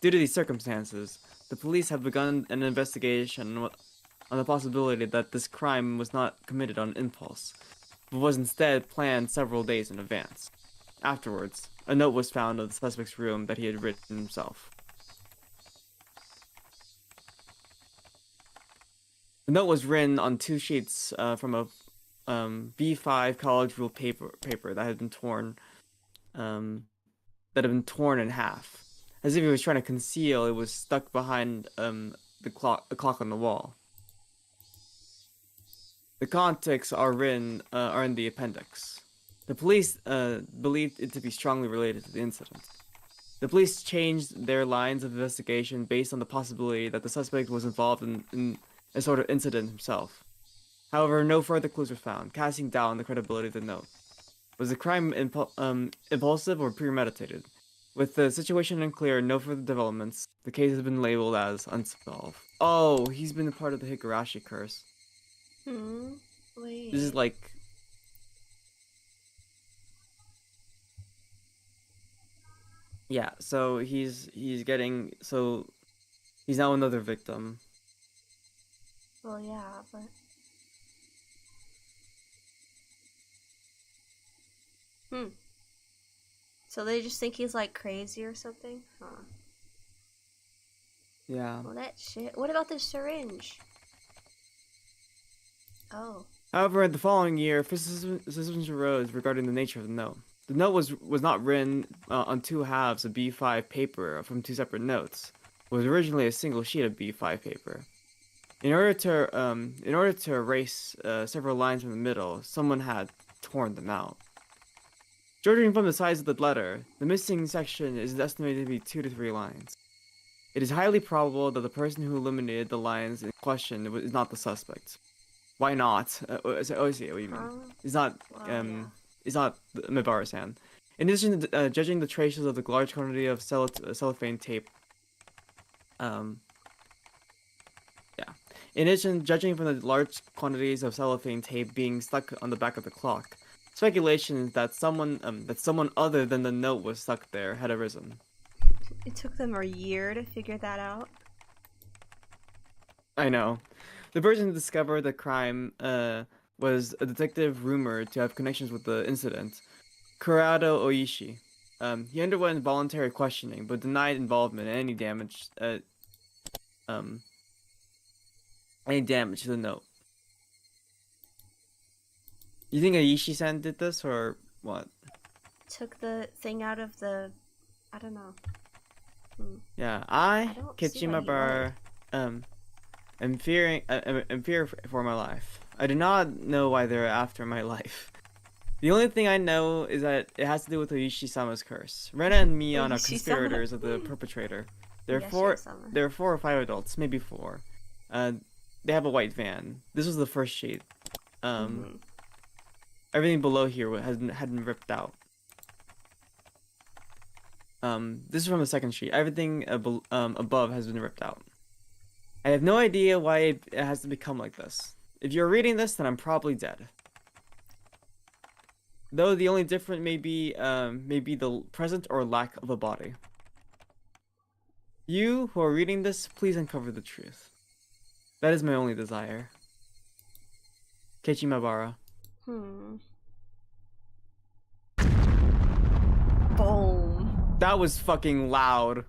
Due to these circumstances, the police have begun an investigation on the possibility that this crime was not committed on impulse, but was instead planned several days in advance. Afterwards, a note was found in the suspect's room that he had written himself. The note was written on 2 sheets from a B5 college ruled paper that had been torn in half. As if he was trying to conceal, it was stuck behind the clock on the wall. The contents are in the appendix. The police believed it to be strongly related to the incident. The police changed their lines of investigation based on the possibility that the suspect was involved in a sort of incident himself. However, no further clues were found, casting doubt on the credibility of the note. Was the crime impulsive or premeditated? With the situation unclear and no further developments, the case has been labeled as unsolved. Oh, he's been a part of the Higurashi curse. Wait. This is like... Yeah, so he's getting... So, he's now another victim. Well, yeah, but... So they just think he's like crazy or something? Huh. Yeah. Well, that shit. What about this syringe? Oh. However, in the following year, suspicions arose regarding the nature of the note. The note was not written on 2 halves of B5 paper from 2 separate notes. It was originally a single sheet of B5 paper. In order to erase several lines from the middle, someone had torn them out. Judging from the size of the letter, the missing section is estimated to be 2 to 3 lines. It is highly probable that the person who eliminated the lines in question is not the suspect. Why not? I see what you mean. It's not. It's not Mibara-san. In addition to judging the traces of the large quantity of cellophane tape. In addition, judging from the large quantities of cellophane tape being stuck on the back of the clock, speculation is that someone other than the note was stuck there had arisen. It took them a year to figure that out. I know. The person who discovered the crime was a detective rumored to have connections with the incident, Kurado Oishi. He underwent voluntary questioning, but denied involvement in any damage to the note. You think Oishi-san did this, or what? Took the thing out of the... I don't know. Yeah, Kitsumabara, I'm fear for my life. I do not know why they're after my life. The only thing I know is that it has to do with Oishi-sama's curse. Rena and Mion are conspirators of the perpetrator. There are 4 or 5 adults, maybe 4. They have a white van. This was the first sheet. Everything below here had been ripped out. This is from the second sheet. Everything above has been ripped out. I have no idea why it has to become like this. If you're reading this, then I'm probably dead. Though the only difference may be the presence or lack of a body. You who are reading this, please uncover the truth. That is my only desire. Kechimabara. Boom. That was fucking loud.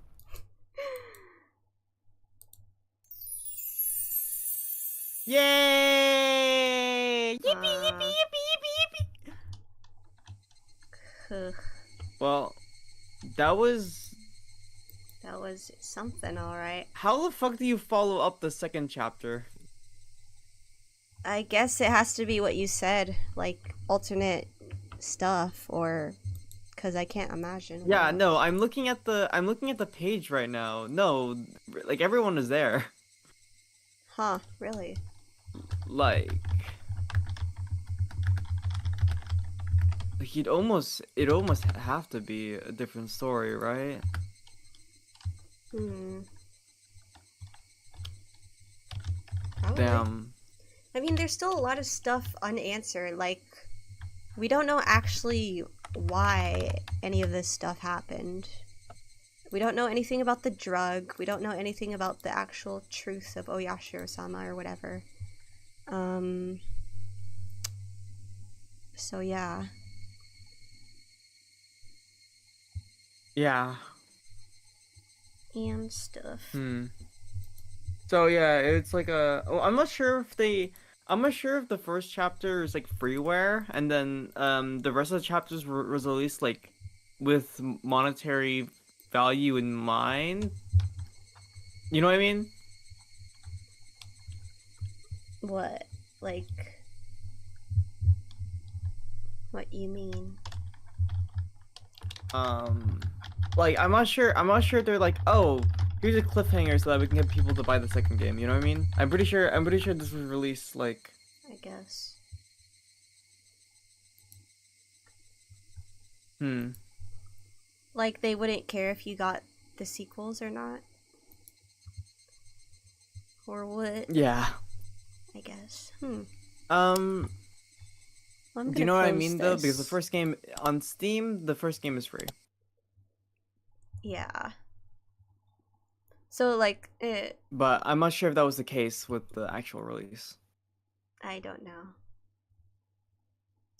Yay! Yippee, yippee, yippee, yippee, yippee! Well, that was something, alright. How the fuck do you follow up the second chapter? I guess it has to be what you said, like alternate stuff, or because I can't imagine. Yeah, no, I'm looking at the page right now. No, like everyone is there. Huh? Really? Like it'd almost have to be a different story, right? Probably. Damn. I mean, there's still a lot of stuff unanswered. Like, we don't know actually why any of this stuff happened. We don't know anything about the drug. We don't know anything about the actual truth of Oyashiro-sama or whatever. So yeah. Yeah. and stuff. Hmm. So yeah, it's like a. Well, I'm not sure if they. I'm not sure if the first chapter is like freeware, and then the rest of the chapters was released like with monetary value in mind. You know what I mean? What? Like, what you mean? Um, like I'm not sure. I'm not sure if they're like, oh, here's a cliffhanger so that we can get people to buy the second game. You know what I mean? I'm pretty sure. I'm pretty sure this was released like. I guess. Hmm. Like, they wouldn't care if you got the sequels or not? Or what? Yeah. I guess. Hmm. Um. Well, I'm Do you gonna know what I close mean though? Because the this. first game on Steam, the first game is free. Yeah. So, like, But I'm not sure if that was the case with the actual release. I don't know.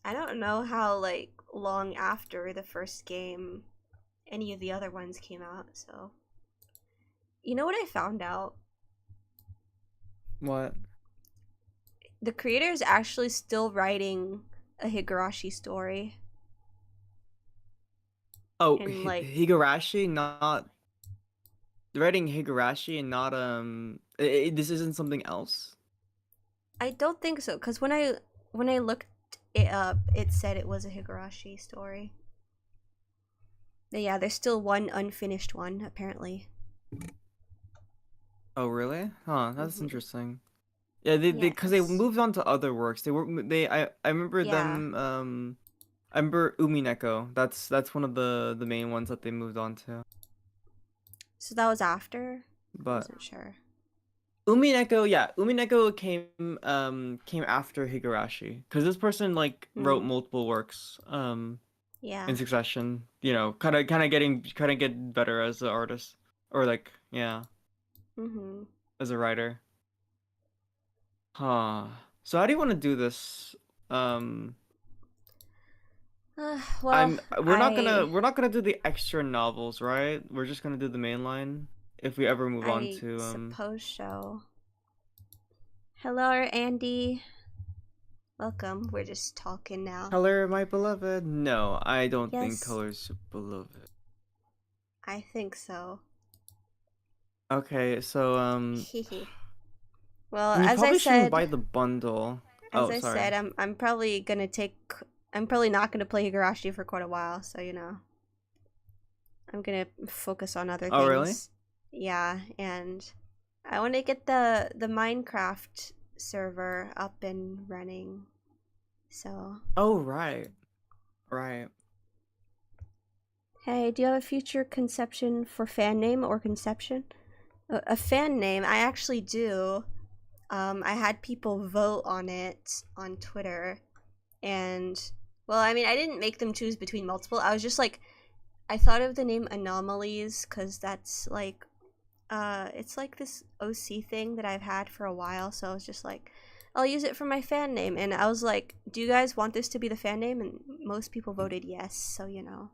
I don't know how, like, long after the first game any of the other ones came out, so. You know what I found out? What? The creator is actually still writing a Higurashi story. Oh, And, like, Higurashi, not writing Higurashi and not this isn't something else. I don't think so, because when I looked it up, it said it was a Higurashi story. But yeah, there's still one unfinished one, apparently. Oh, really? Huh, that's Mm-hmm. interesting. Yeah, they because they Yes. moved on to other works. I remember Yeah. them I remember Umineko. That's one of the main ones that they moved on to. So that was after? I But wasn't sure. Umineko, yeah, Umineko came after Higurashi because this person like wrote Hmm. multiple works Yeah. in succession. You know, kind of get better as an artist or like yeah, Mm-hmm. as a writer. Huh. So how do you want to do this? Um, Well, I we're not gonna do the extra novels, right? We're just gonna do the main line if we ever move on I to suppose so. Hello, Andy. Welcome. We're just talking now. Color My Beloved. No, I don't think Yes, Color's Beloved. I think so. Okay, so Hehe. Well, you probably shouldn't buy the bundle. as Oh, I sorry. said, I'm probably gonna take. I'm probably not gonna play Higurashi for quite a while, so you know, I'm gonna focus on other Oh, really? things. Yeah, and I want to get the Minecraft server up and running. So, Oh, right. Right. hey, do you have a future conception for fan name or conception? A fan name, I actually do. I had people vote on it on Twitter, and well, I mean, I didn't make them choose between multiple. I was just like, I thought of the name Anomalies because that's like, it's like this OC thing that I've had for a while. So I was just like, I'll use it for my fan name, and I was like, do you guys want this to be the fan name? And most people voted yes. So you know,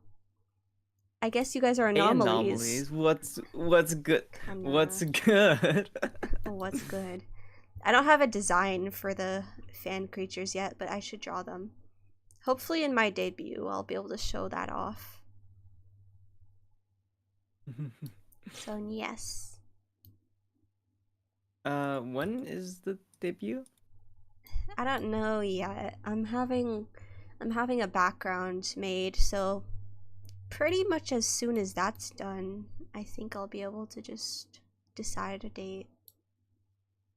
I guess you guys are anomalies. Anomalies. What's good? What's Kinda. good? What's good? I don't have a design for the fan creatures yet, but I should draw them. Hopefully in my debut, I'll be able to show that off. So, yes. When is the debut? I don't know yet. I'm having a background made, so pretty much as soon as that's done, I think I'll be able to just decide a date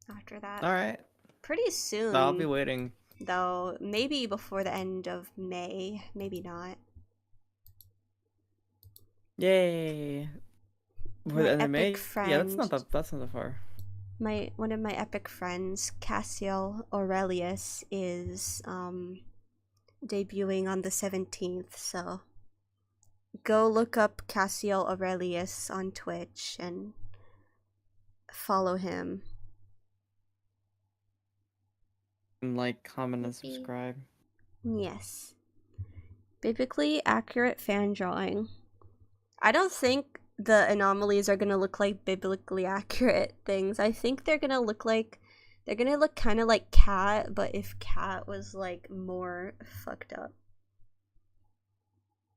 after that. All right. Pretty I'll be soon, waiting. though. Maybe before the end of May, maybe not. Yay. For the My end of epic May? Yeah, friend, that's not that far. my one of my epic friends, Cassiel Aurelius, is debuting on the 17th, so go look up Cassiel Aurelius on Twitch and follow him. And like, comment, and Maybe. subscribe. Yes. Biblically accurate fan drawing. I don't think the anomalies are gonna look like biblically accurate things. I think they're gonna look kind of like Cat, but if Cat was like more fucked up.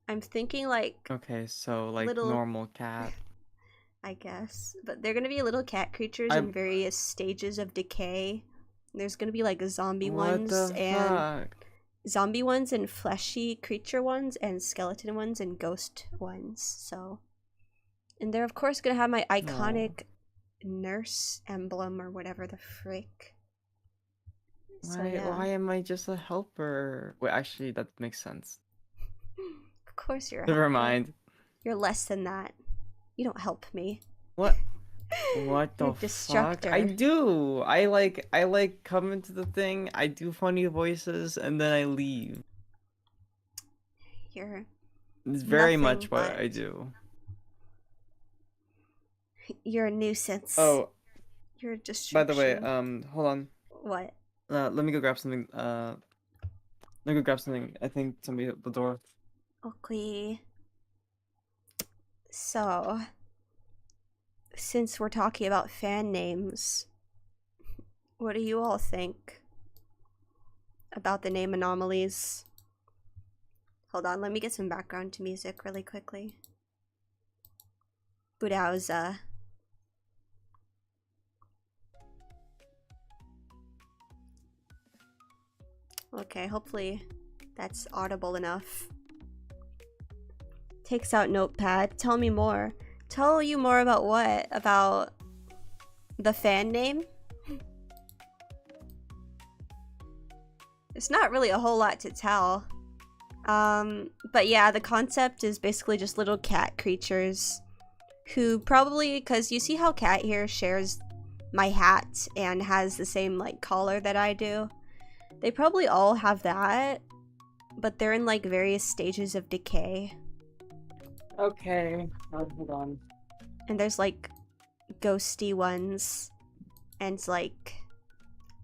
I'm thinking like Okay, so like little, normal cat. I guess, but they're gonna be little cat creatures I in various stages of decay. There's gonna be like What the fuck? zombie ones and fleshy creature ones and skeleton ones and ghost ones. So, and they're of course gonna have my iconic nurse emblem or whatever the frick. So yeah, Why am I just a helper? Wait, actually, that makes sense. of course you're a Never helper. mind. You're less than that. You don't help me. What? What You're the a fuck? destructor. I do. I come into the thing. I do funny voices, and then I leave. You're It's very nothing much what but- I do. You're a nuisance. Oh, You're a by distraction. the way, hold on. What? Let me go grab something. Let me go grab something. I think somebody at the door. Okay. So, since we're talking about fan names, what do you all think about the name anomalies? Hold on, let me get some background to music really quickly. Budauza. Okay, hopefully that's audible enough. Takes out notepad. Tell me more. Tell you more about what? About the fan name? It's not really a whole lot to tell. But yeah, the concept is basically just little cat creatures who probably, because you see how Cat here shares my hat and has the same like collar that I do. They probably all have that, but they're in like various stages of decay. Okay. Hold on. And there's like ghosty ones and like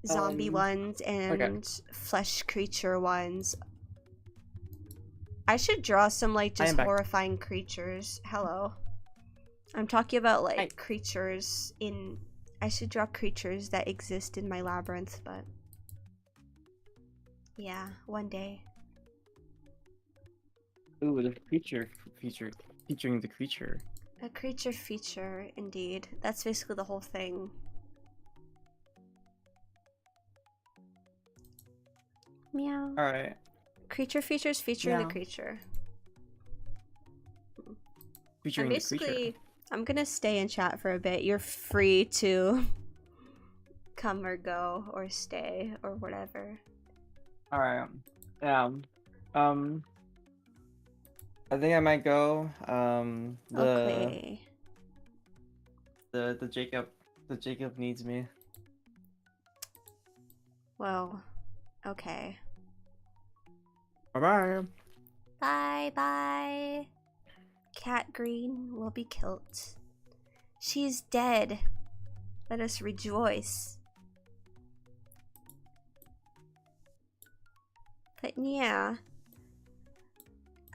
zombie ones and flesh creature ones. I should draw some like just horrifying creatures. Hello. I'm talking about like creatures in... I should draw creatures that exist in my labyrinth, but... yeah, one day. Ooh, the creature feature featuring the creature. A creature feature, indeed. That's basically the whole thing. Meow. Alright. Creature features featuring the creature. Featuring the creature. I'm gonna stay in chat for a bit. You're free to come or go or stay or whatever. Alright. Yeah. I think I might go. Okay. The Jacob needs me. Well, okay. Bye-bye. Bye-bye. Cat Green will be killed. She's dead. Let us rejoice. But yeah.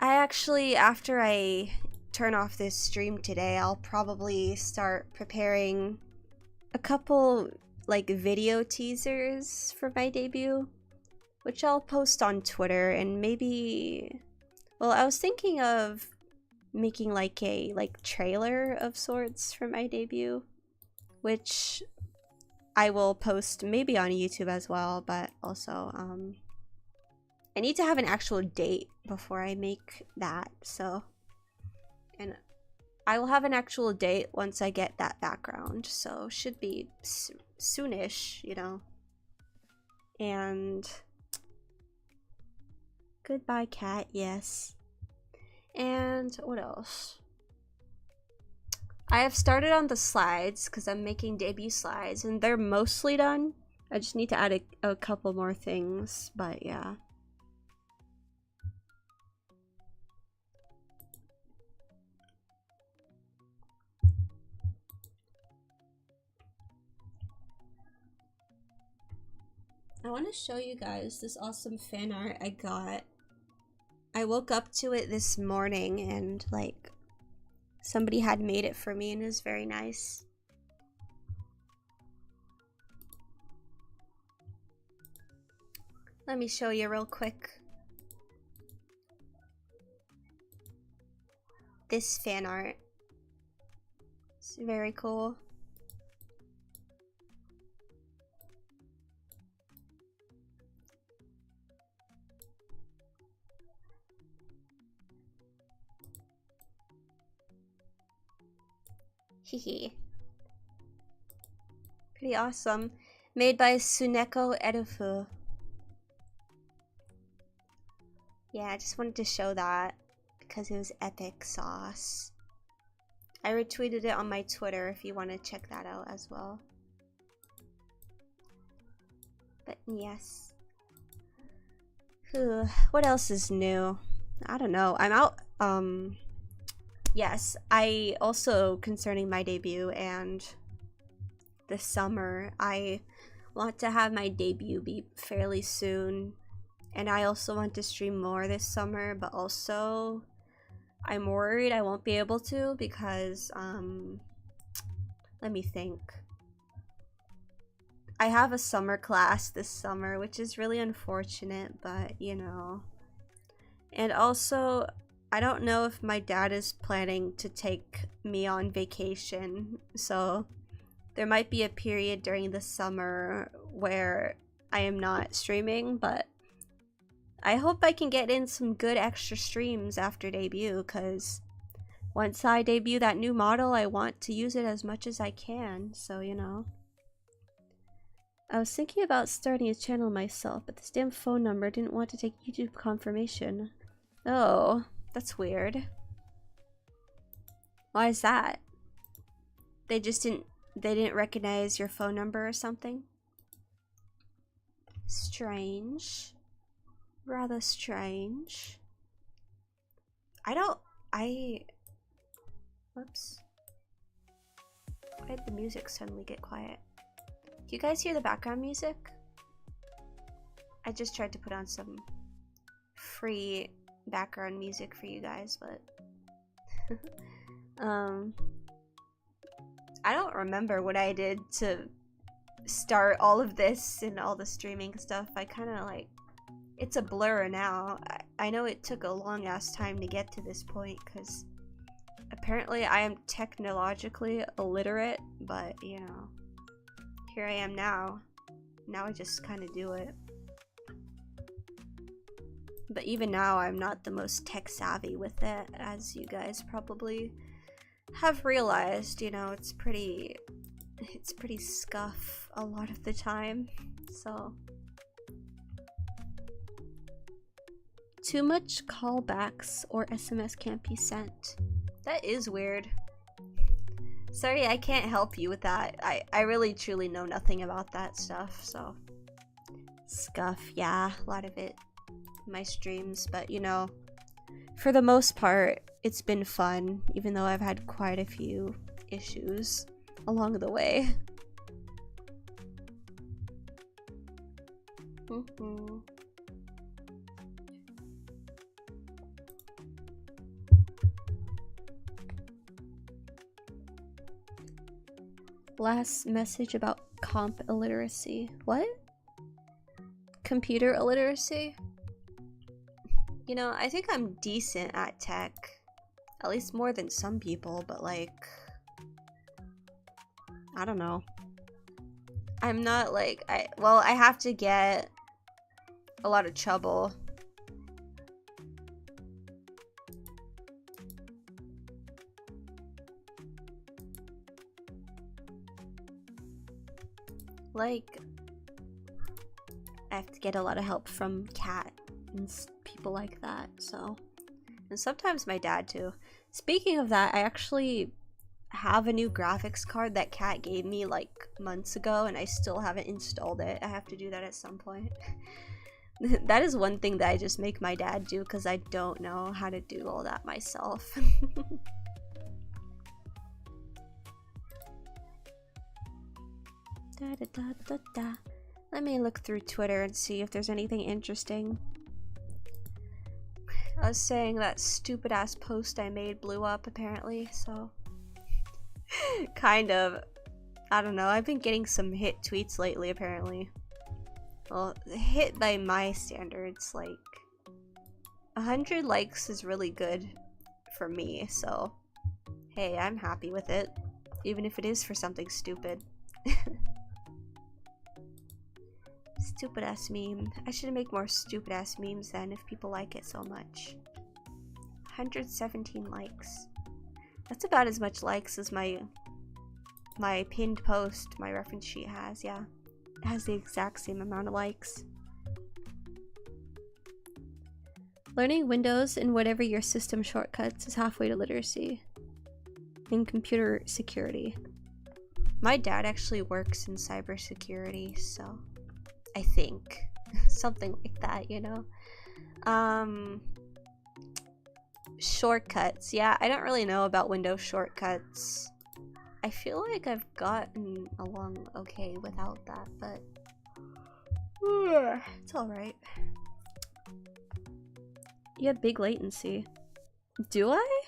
I actually, after I turn off this stream today, I'll probably start preparing a couple like video teasers for my debut, which I'll post on Twitter, and maybe, well, I was thinking of making like a trailer of sorts for my debut, which I will post maybe on YouTube as well, but also I need to have an actual date before I make that, so, and I will have an actual date once I get that background, so should be soonish, you know. And goodbye, cat. Yes. And what else? I have started on the slides because I'm making debut slides, and they're mostly done. I just need to add a couple more things, but yeah. I want to show you guys this awesome fan art I got. I woke up to it this morning and like Somebody had made it for me and it was very nice. Let me show you real quick. This fan art. It's very cool. Hehe. Pretty awesome. Made by Tsuneko Edufu. Yeah, I just wanted to show that because it was epic sauce. I retweeted it on my Twitter if you want to check that out as well. But yes. What else is new? I don't know. I'm out. Yes, I also, concerning my debut and this summer, I want to have my debut be fairly soon. And I also want to stream more this summer, but also I'm worried I won't be able to because, let me think. I have a summer class this summer, which is really unfortunate, but you know. And also, I don't know if my dad is planning to take me on vacation, so there might be a period during the summer where I am not streaming, but I hope I can get in some good extra streams after debut, because once I debut that new model, I want to use it as much as I can, so you know. I was thinking about starting a channel myself, but this damn phone number didn't want to take YouTube confirmation. Oh, that's weird. Why is that? They didn't recognize your phone number or something? Strange. Rather strange. Whoops. Why did the music suddenly get quiet? Do you guys hear the background music? I just tried to put on some free background music for you guys, but I don't remember what I did to start all of this and all the streaming stuff. I kind of like, it's a blur now. I know it took a long ass time to get to this point because apparently I am technologically illiterate, but you know, here I am now. Now I just kind of do it. But even now, I'm not the most tech savvy with it, as you guys probably have realized. You know, it's pretty scuff a lot of the time, so. Too much callbacks or SMS can't be sent. That is weird. Sorry, I can't help you with that. I really truly know nothing about that stuff, so. Scuff, yeah, a lot of it. My streams, but you know, for the most part, it's been fun, even though I've had quite a few issues along the way. Last message about comp illiteracy. What? Computer illiteracy? You know, I think I'm decent at tech. At least more than some people, but like, I don't know. I'm not like, I have to get a lot of trouble. Like, I have to get a lot of help from Kat and people like that, so. And sometimes my dad too. Speaking of that, I actually have a new graphics card that Kat gave me like months ago and I still haven't installed it. I have to do that at some point. That is one thing that I just make my dad do because I don't know how to do all that myself. Let me look through Twitter and see if there's anything interesting. I was saying that stupid ass post I made blew up apparently, so kind of. I don't know, I've been getting some hit tweets lately apparently. Well, hit by my standards, like 100 likes is really good for me, so hey, I'm happy with it, even if it is for something stupid. Stupid ass meme. I should make more stupid ass memes then if people like it so much. 117 likes. That's about as much likes as my pinned post, my reference sheet has, yeah. It has the exact same amount of likes. Learning Windows and whatever your system shortcuts is halfway to literacy in computer security. My dad actually works in cybersecurity, so I think something like that, you know. Shortcuts. Yeah, I don't really know about Windows shortcuts. I feel like I've gotten along okay without that, but it's alright. You have big latency. Do I?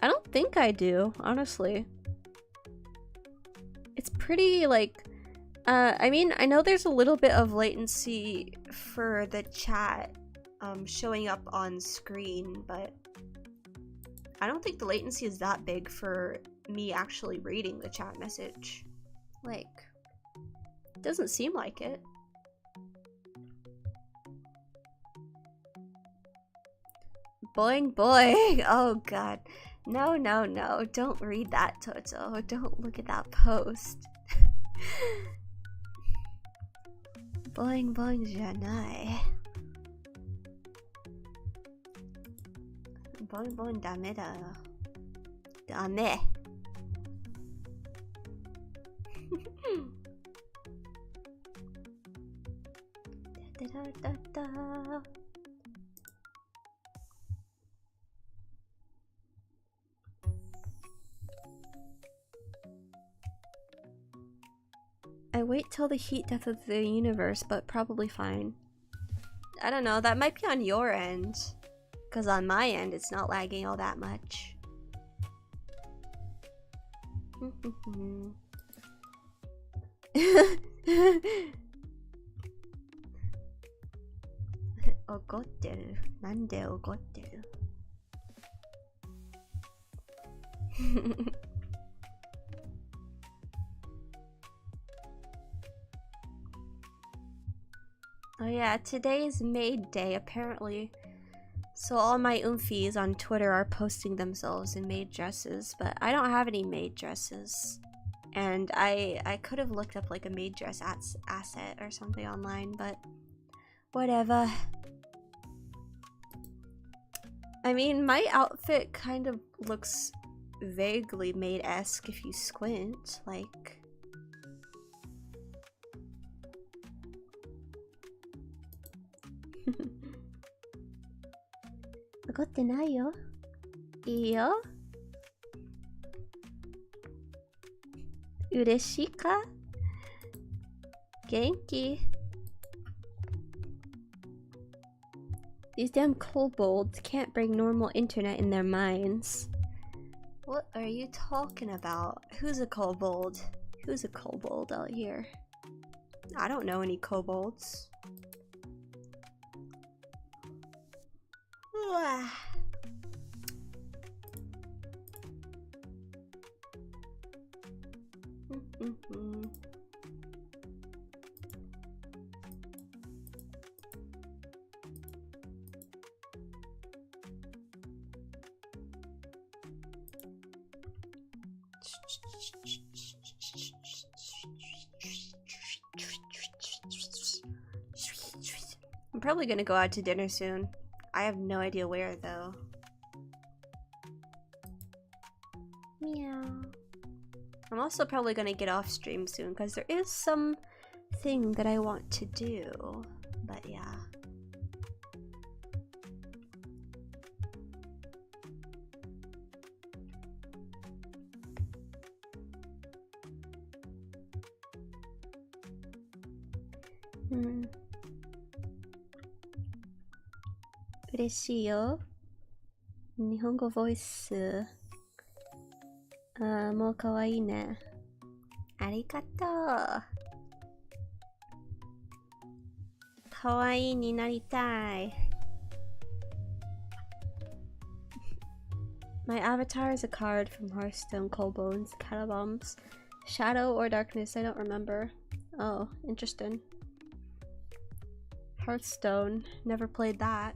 I don't think I do, honestly. It's pretty, like, I mean, I know there's a little bit of latency for the chat showing up on screen, but I don't think the latency is that big for me actually reading the chat message. Like, it doesn't seem like it. Boing boing! Oh god. No, no, no. Don't read that, Toto. Don't look at that post. Boing boing janai. Boing boing dame da. Dame. Da, da, da, da. I wait till the heat death of the universe, but probably fine. I don't know, that might be on your end. Because on my end, it's not lagging all that much. Ogotteru. Nande ogotteru. Oh yeah, today is maid day apparently. So all my oomfies on Twitter are posting themselves in maid dresses, but I don't have any maid dresses. And I could have looked up like a maid dress asset or something online, but whatever. I mean, my outfit kind of looks vaguely maid-esque if you squint, like... Gotte nai yo. Ii yo. Ureshii ka? Genki. These damn kobolds can't bring normal internet in their minds. What are you talking about? Who's a kobold? Who's a kobold out here? I don't know any kobolds. I'm probably gonna go out to dinner soon. I have no idea where though. Meow. I'm also probably gonna get off stream soon because there is some thing that I want to do. But yeah. 嬉しいよ。日本語ボイス。もうかわいいね。ありがとう。かわいいになりたい。My avatar is a card from Hearthstone, Coldbones, Catabombs, Shadow or Darkness, I don't remember. Oh, interesting. Hearthstone, never played that.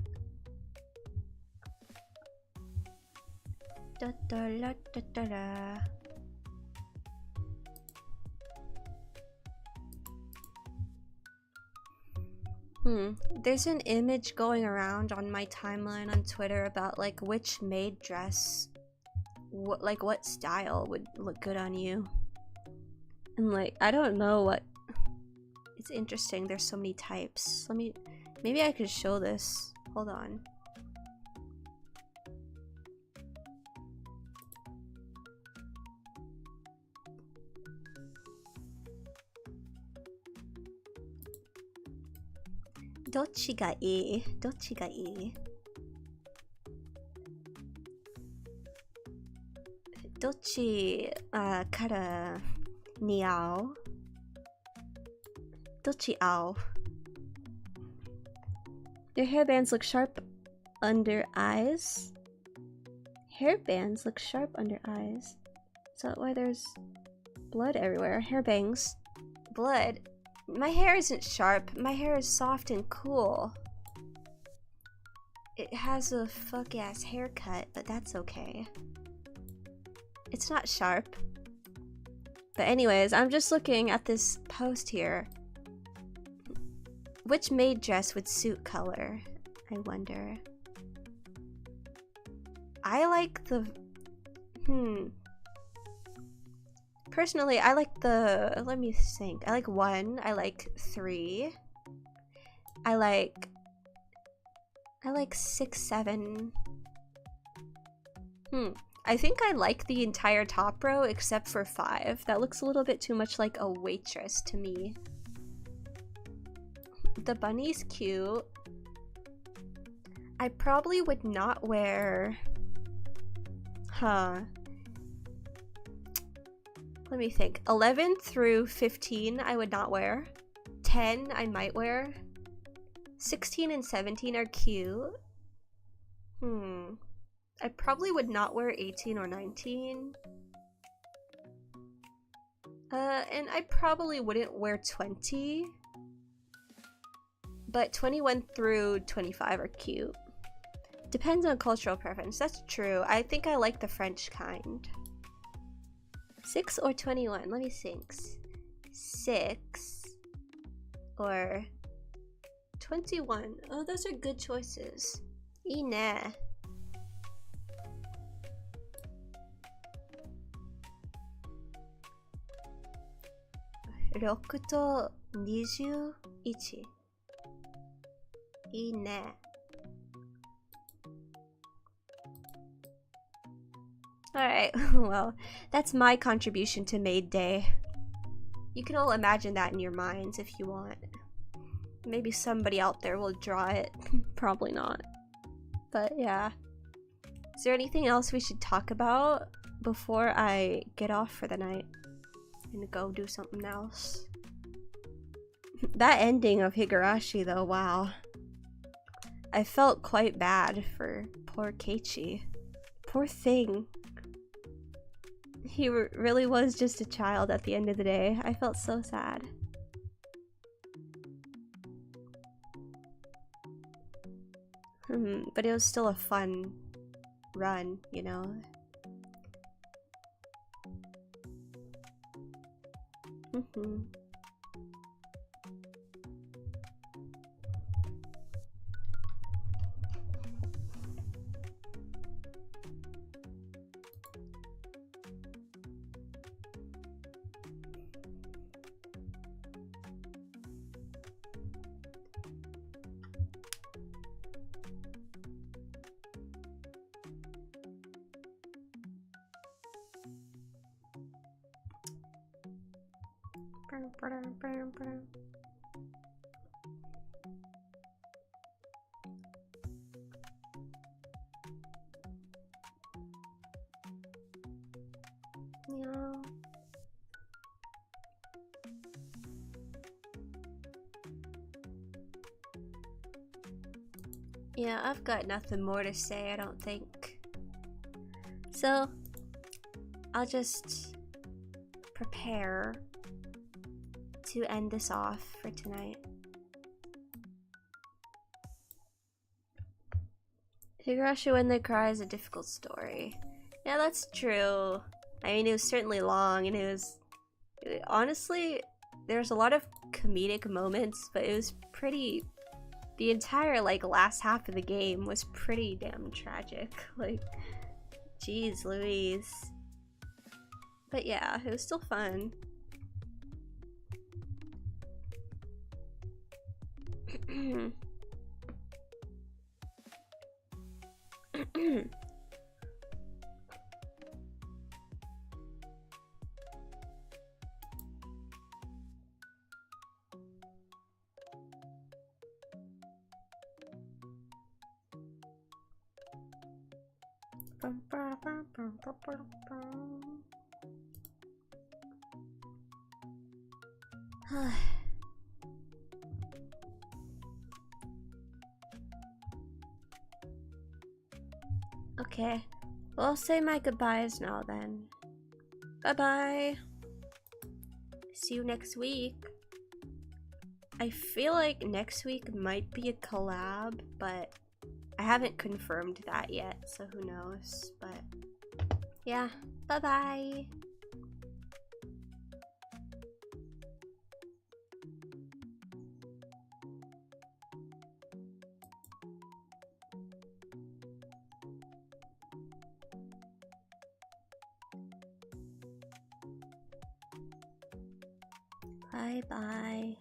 Da da da da da da. There's an image going around on my timeline on Twitter about like which maid dress, what style would look good on you. And like, I don't know what. It's interesting, there's so many types. Maybe I could show this. Hold on. Dochi ga ii? Dochi ga ii? Dochi kara niao? Dochi ao? Your hairbands look sharp under eyes? Hairbands look sharp under eyes? Is that why there's blood everywhere? Hairbangs. Blood? My hair isn't sharp. My hair is soft and cool. It has a fuck-ass haircut, but that's okay. It's not sharp. But anyways, I'm just looking at this post here. Which maid dress would suit color? I wonder. I like the... Personally, I like the... Let me think. I like 1. I like 3. I like 6, 7. I think I like the entire top row except for 5. That looks a little bit too much like a waitress to me. The bunny's cute. I probably would not wear... Let me think. 11 through 15 I would not wear. 10 I might wear. 16 and 17 are cute. I probably would not wear 18 or 19. And I probably wouldn't wear 20. But 21 through 25 are cute. Depends on cultural preference. That's true. I think I like the French kind. 6 or 21? Let me think. 6 or 21. Oh, those are good choices. いいね. Roku to 21. いいね. Alright, well, that's my contribution to Maid Day. You can all imagine that in your minds if you want. Maybe somebody out there will draw it. Probably not. But yeah. Is there anything else we should talk about before I get off for the night and go do something else? That ending of Higurashi though, wow. I felt quite bad for poor Keiichi. Poor thing. He really was just a child at the end of the day. I felt so sad. But it was still a fun run, you know? Yeah. Yeah, I've got nothing more to say, I don't think. So, I'll just prepare to end this off for tonight. Higurashi When They Cry is a difficult story. Yeah, that's true. I mean, it was certainly long, and it was... honestly, there's a lot of comedic moments, but it was pretty... the entire, like, last half of the game was pretty damn tragic. Like, jeez Louise. But yeah, it was still fun. Okay, well, I'll say my goodbyes now then. Bye-bye. See you next week. I feel like next week might be a collab, but I haven't confirmed that yet, so who knows, but yeah, bye-bye. Bye-bye.